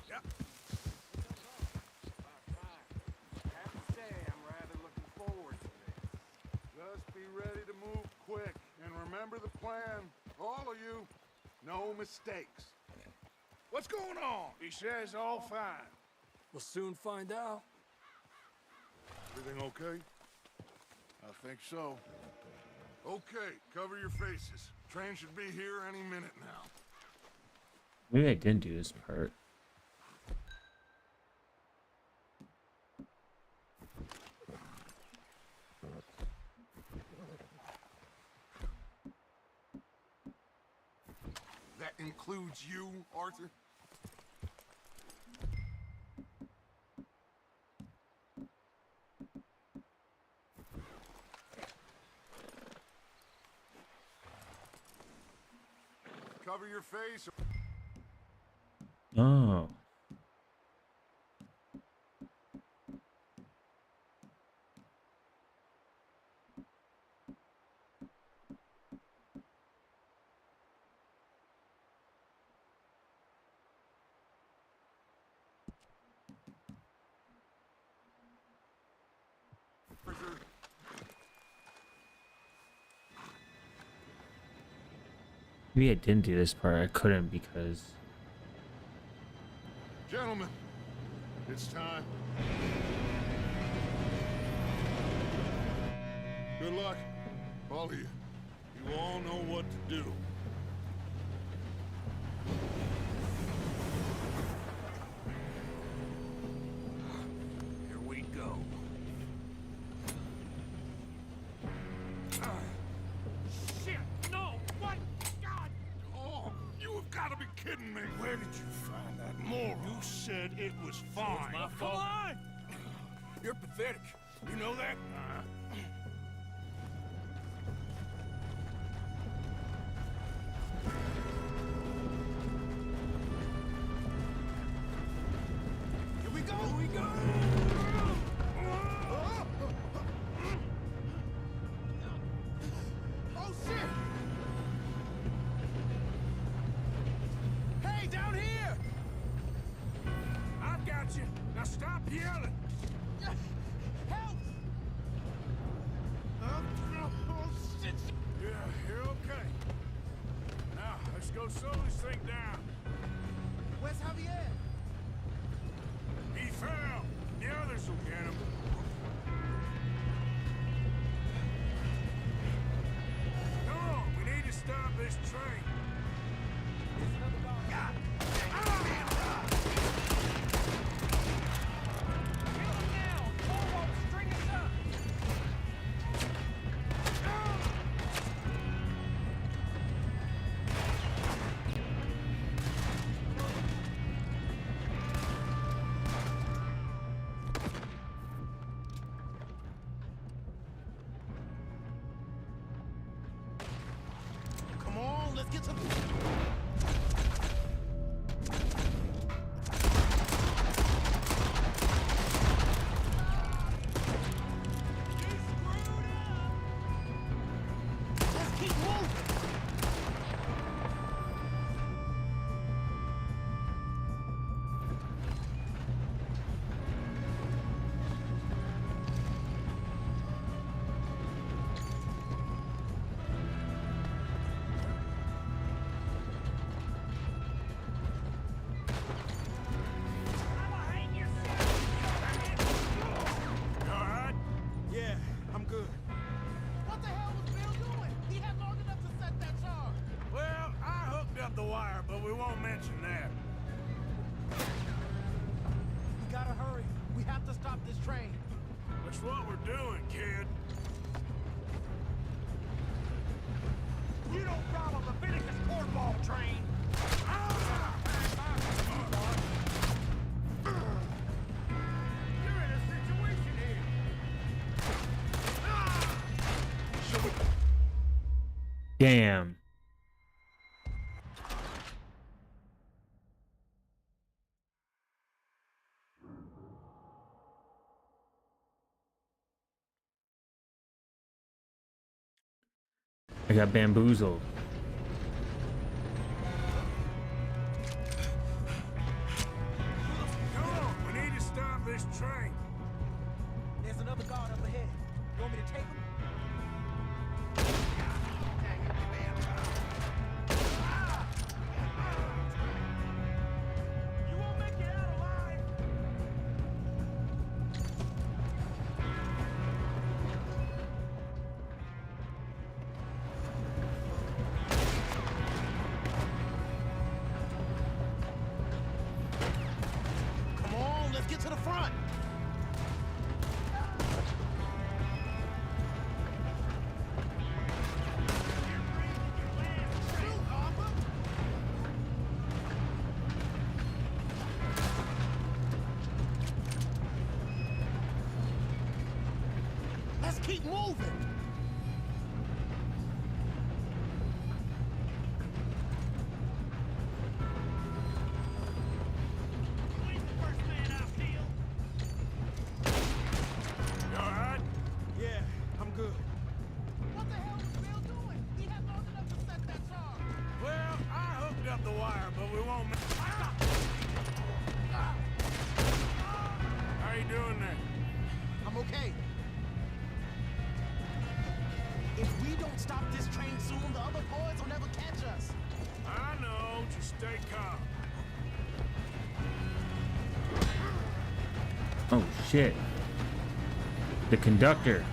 Yep. Have to say, I'm rather looking forward to this. Just be ready to move quick, and remember the plan. All of you, no mistakes. What's going on? He says all fine. We'll soon find out. Everything okay? I think so. Okay, cover your faces. Train should be here any minute now. Maybe I didn't do this part. That includes you, Arthur? Cover your face. Oh. Arthur. Maybe I didn't do this part. I couldn't because... Gentlemen, it's time. Good luck, all of you. You all know what to do. Here we go. Shit! No! What? God! Oh, you have got to be kidding me. Where did you find that moron? You said it was fine. My Come fault. on! You're pathetic. You know that? Here we go! Here we go! Oh, shit! Hey, down here! I've got you. Now stop yelling. Help! Oh, shit. Yeah, you're okay. Now, let's go slow this thing down. Where's Javier? He fell. The others will get him. Come on, we need to stop this train. God. Kill him now! Cole won't string us up! let's get some. Let's keep moving. You all right? Yeah, I'm good. What the hell was Bill doing? He had long enough to set that charge. Well, I hooked up the wire, but we won't mention that. We gotta hurry. We have to stop this train. That's what we're doing, kid. You don't follow the Leviticus cornball train. You're in a situation here. Damn. I got bamboozled. Come on, we need to stop this train. There's another guard up ahead. You want me to take him? You won't make it out alive. Come on, let's get to the front. Shoot, Harper. Let's keep moving. You all right? Yeah, I'm good. What the hell was Bill doing? He had long enough to set that charge. Well, I hooked up the wire, but we won't mention. How you doing there? I'm okay. If we don't stop this train soon, the other boys will never catch us. I know, just stay calm. Oh shit. The conductor.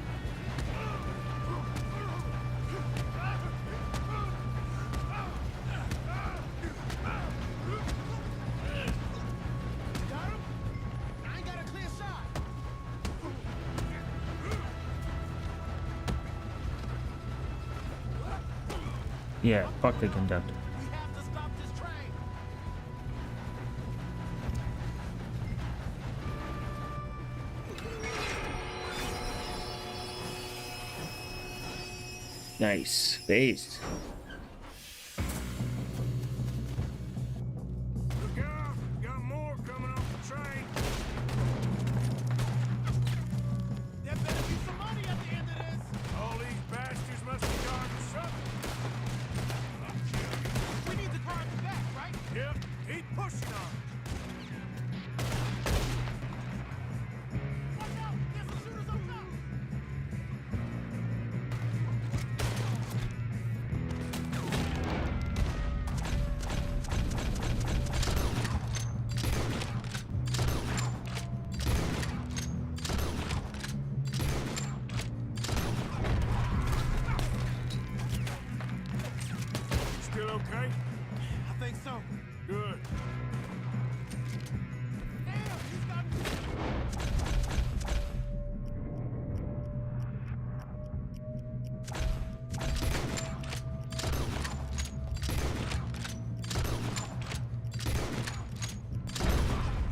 Got him? I ain't got a clear shot. Yeah, fuck the conductor. We have to stop this train. Nice. Based. Look out! Got more coming off the train. There better be some money at the end of this. All these bastards must have gone for something. We need to grind it back, right? Yep, keep pushing on. Watch out! There's some shooters up top. Still okay? I think so. Good. Damn, he's got.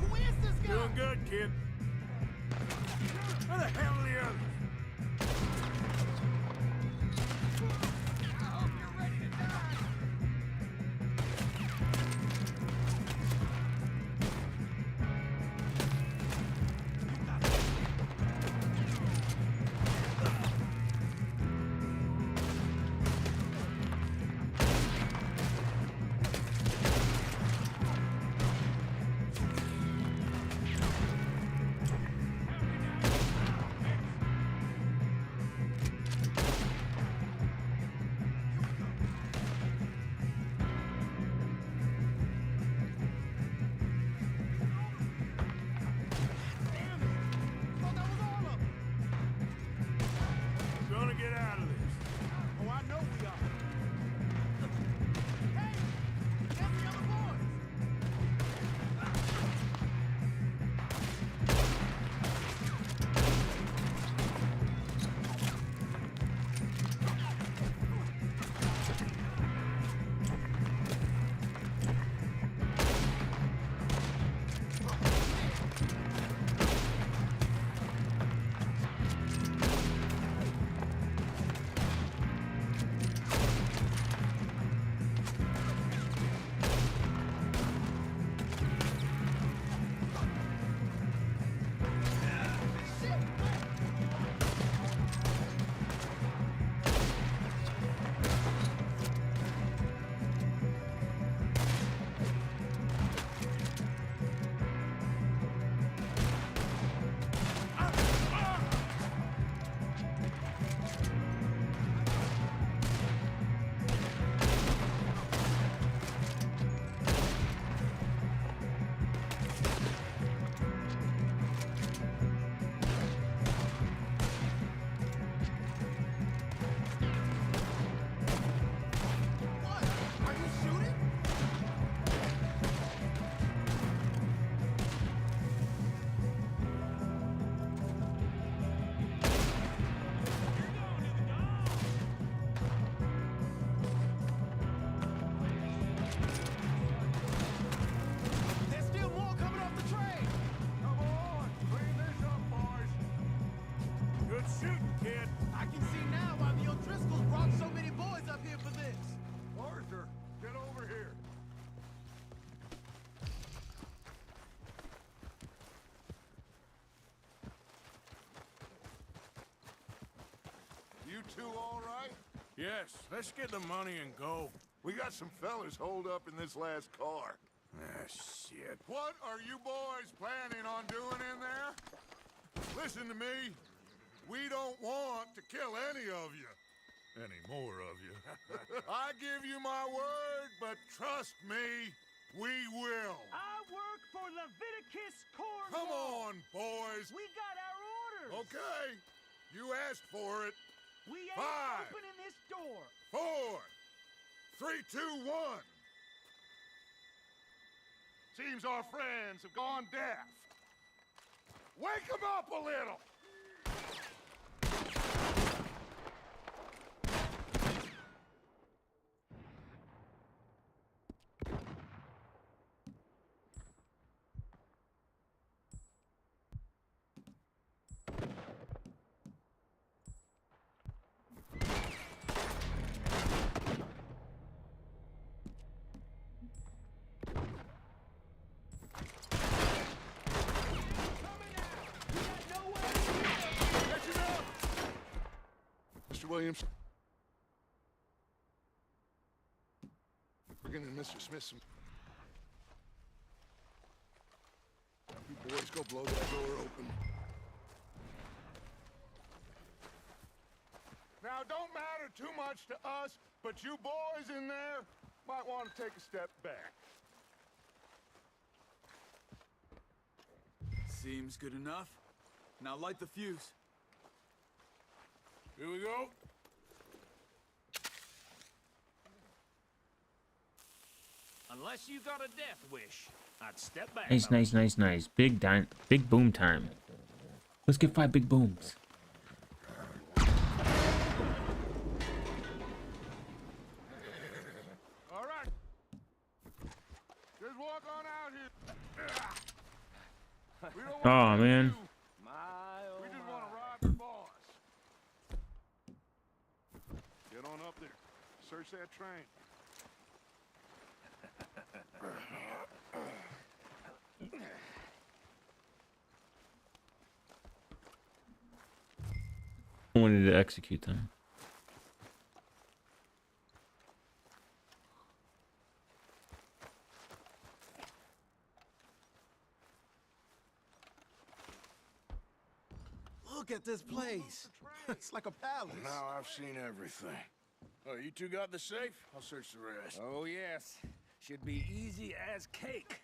Who is this guy? Doing good, kid. Where the hell are the others? I hope you're ready to die. two all right? Yes, let's get the money and go. We got some fellas holed up in this last car. Ah, shit. What are you boys planning on doing in there? Listen to me. We don't want to kill any of you. Any more of you. I give you my word, but trust me, we will. I work for Leviticus Corps. Come on, boys. We got our orders. Okay. You asked for it. We ain't 5, opening this door. 4, 3, 2, 1. Seems our friends have gone deaf. Wake them up a little. Mr. Williams. We're gonna Mr. Smith some. You boys go blow that door open. Now, don't matter too much to us, but you boys in there might want to take a step back. Seems good enough. Now light the fuse. Here we go. Unless you got a death wish, I'd step back. Nice, nice, nice, nice. Big boom time. Let's get 5 big booms. All right. Just walk on out here. We don't want Oh to man. you. We just want to rob your boss. Get on up there. Search that train. I wanted to execute them. Look at this place. It's like a palace. Now I've seen everything. Oh, you two got the safe? I'll search the rest. Oh, yes. Should be easy as cake.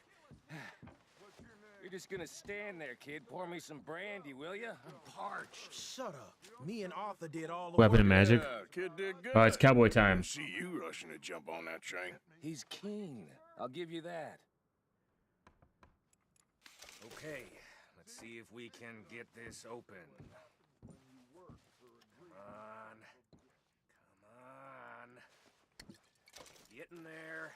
You're just gonna stand there, kid. Pour me some brandy, will ya? I'm parched. Shut up. Me and Arthur did all the Weapon work. and magic. Yeah, kid did good. Oh, it's cowboy time. See you rushing to jump on that train. He's keen. I'll give you that. Okay, let's see if we can get this open. Come on. Come on. Get in there.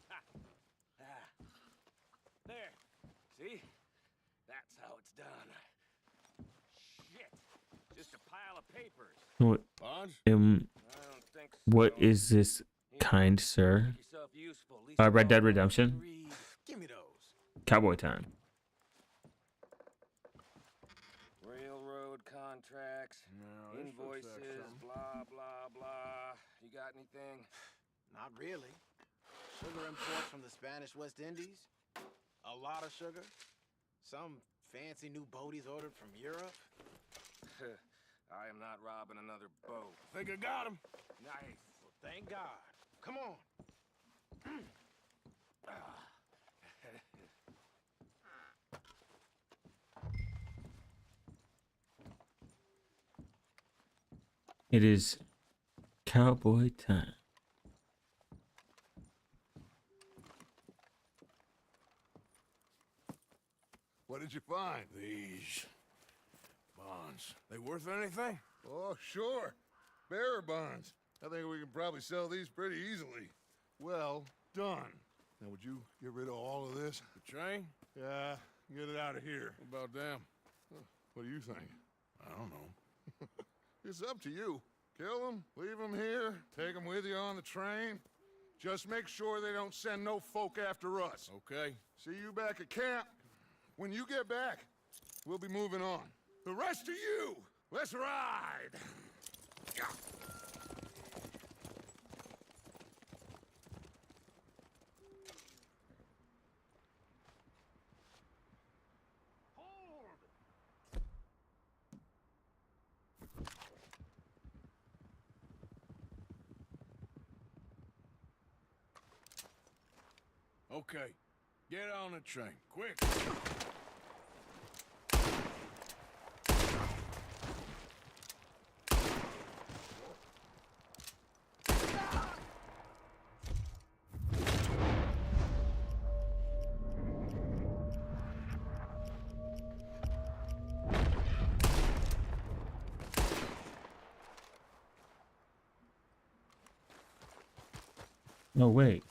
Ha. Ah. There. See? That's how it's done. Shit. Just a pile of papers. What? Bonds? I don't think so. What is this, kind sir? Make yourself useful. At least Red you Dead know Redemption. how to read. Give me those. Cowboy time. Railroad contracts, invoices, blah, blah, blah. You got anything? Not really. Sugar imports from the Spanish West Indies. A lot of sugar. Some fancy new boaties ordered from Europe. I am not robbing another boat. Think I got him. Nice. Well, thank God. Come on. It is cowboy time. What did you find? These bonds. They worth anything? Oh, sure. Bearer bonds. I think we can probably sell these pretty easily. Well done. Now, would you get rid of all of this? The train? Yeah, get it out of here. What about them? What do you think? I don't know. It's up to you. Kill them, leave them here, take them with you on the train. Just make sure they don't send no folk after us. Okay. See you back at camp. When you get back, We'll be moving on. The rest of you, let's ride! Yeah. Okay, get on the train, quick. No, wait.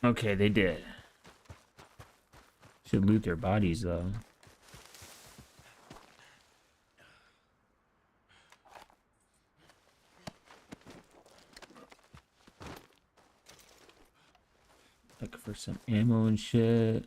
Okay, they did. Should loot their bodies, though. Looking for some ammo and shit.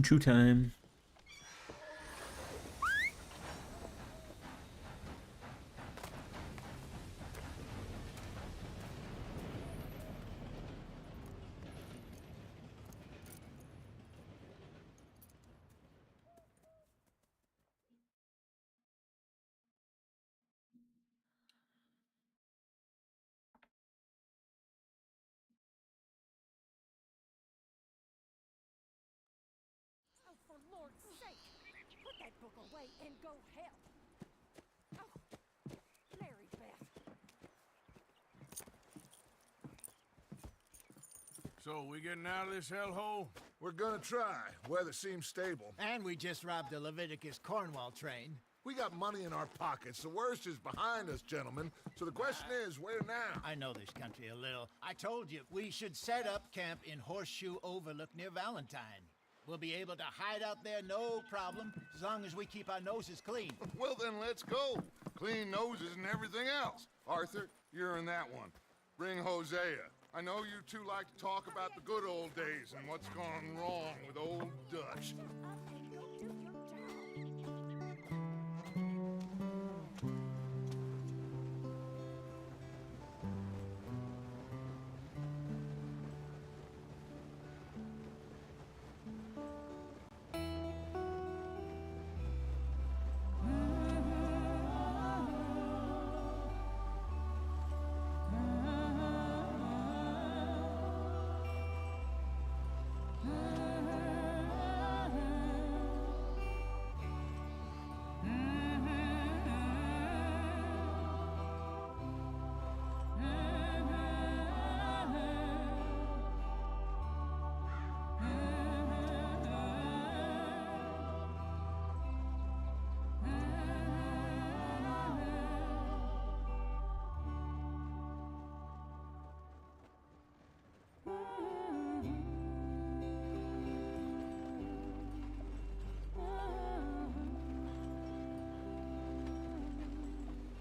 Choo time. Oh, for Lord's sake! Put that book away and go help! Oh, Mary Beth. So, we getting out of this hellhole? We're gonna try. Weather seems stable. And we just robbed the Leviticus Cornwall train. We got money in our pockets. The worst is behind us, gentlemen. So the question is, where now? I know this country a little. I told you, we should set up camp in Horseshoe Overlook near Valentine. We'll be able to hide out there no problem, as long as we keep our noses clean. Well, then let's go. Clean noses and everything else. Arthur, you're in that one. Bring Hosea. I know you two like to talk about the good old days and what's gone wrong with old Dutch. Shut up and go do your job.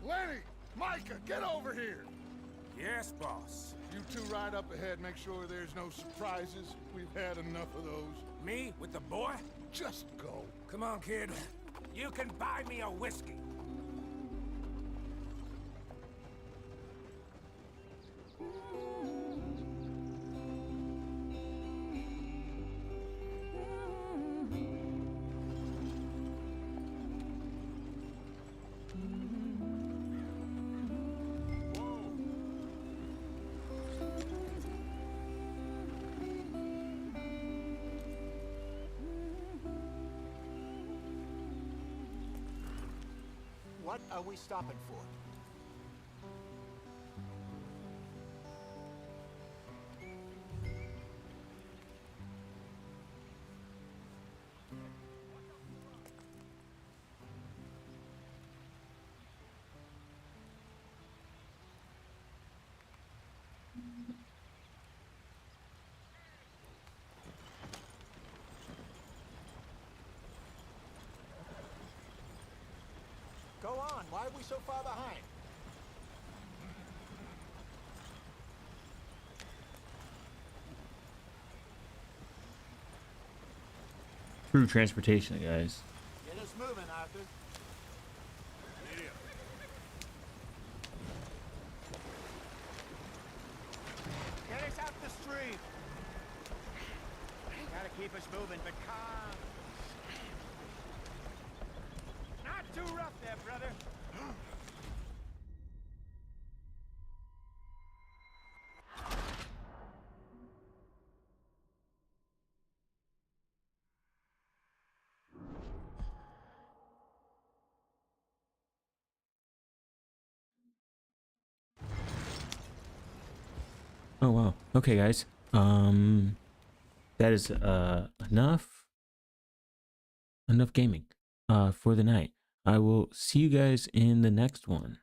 Lenny! Micah, get over here! Yes, boss. You two ride up ahead, make sure there's no surprises. We've had enough of those. Me with the boy? Just go. Come on, kid. You can buy me a whiskey. What are we stopping for? Go on. Why are we so far behind? Through transportation, guys. Get us moving, Arthur. Get us out the street. Gotta keep us moving, but calm. Not too rough there, brother. Oh wow. Okay, guys. That is enough gaming for the night. I will see you guys in the next one.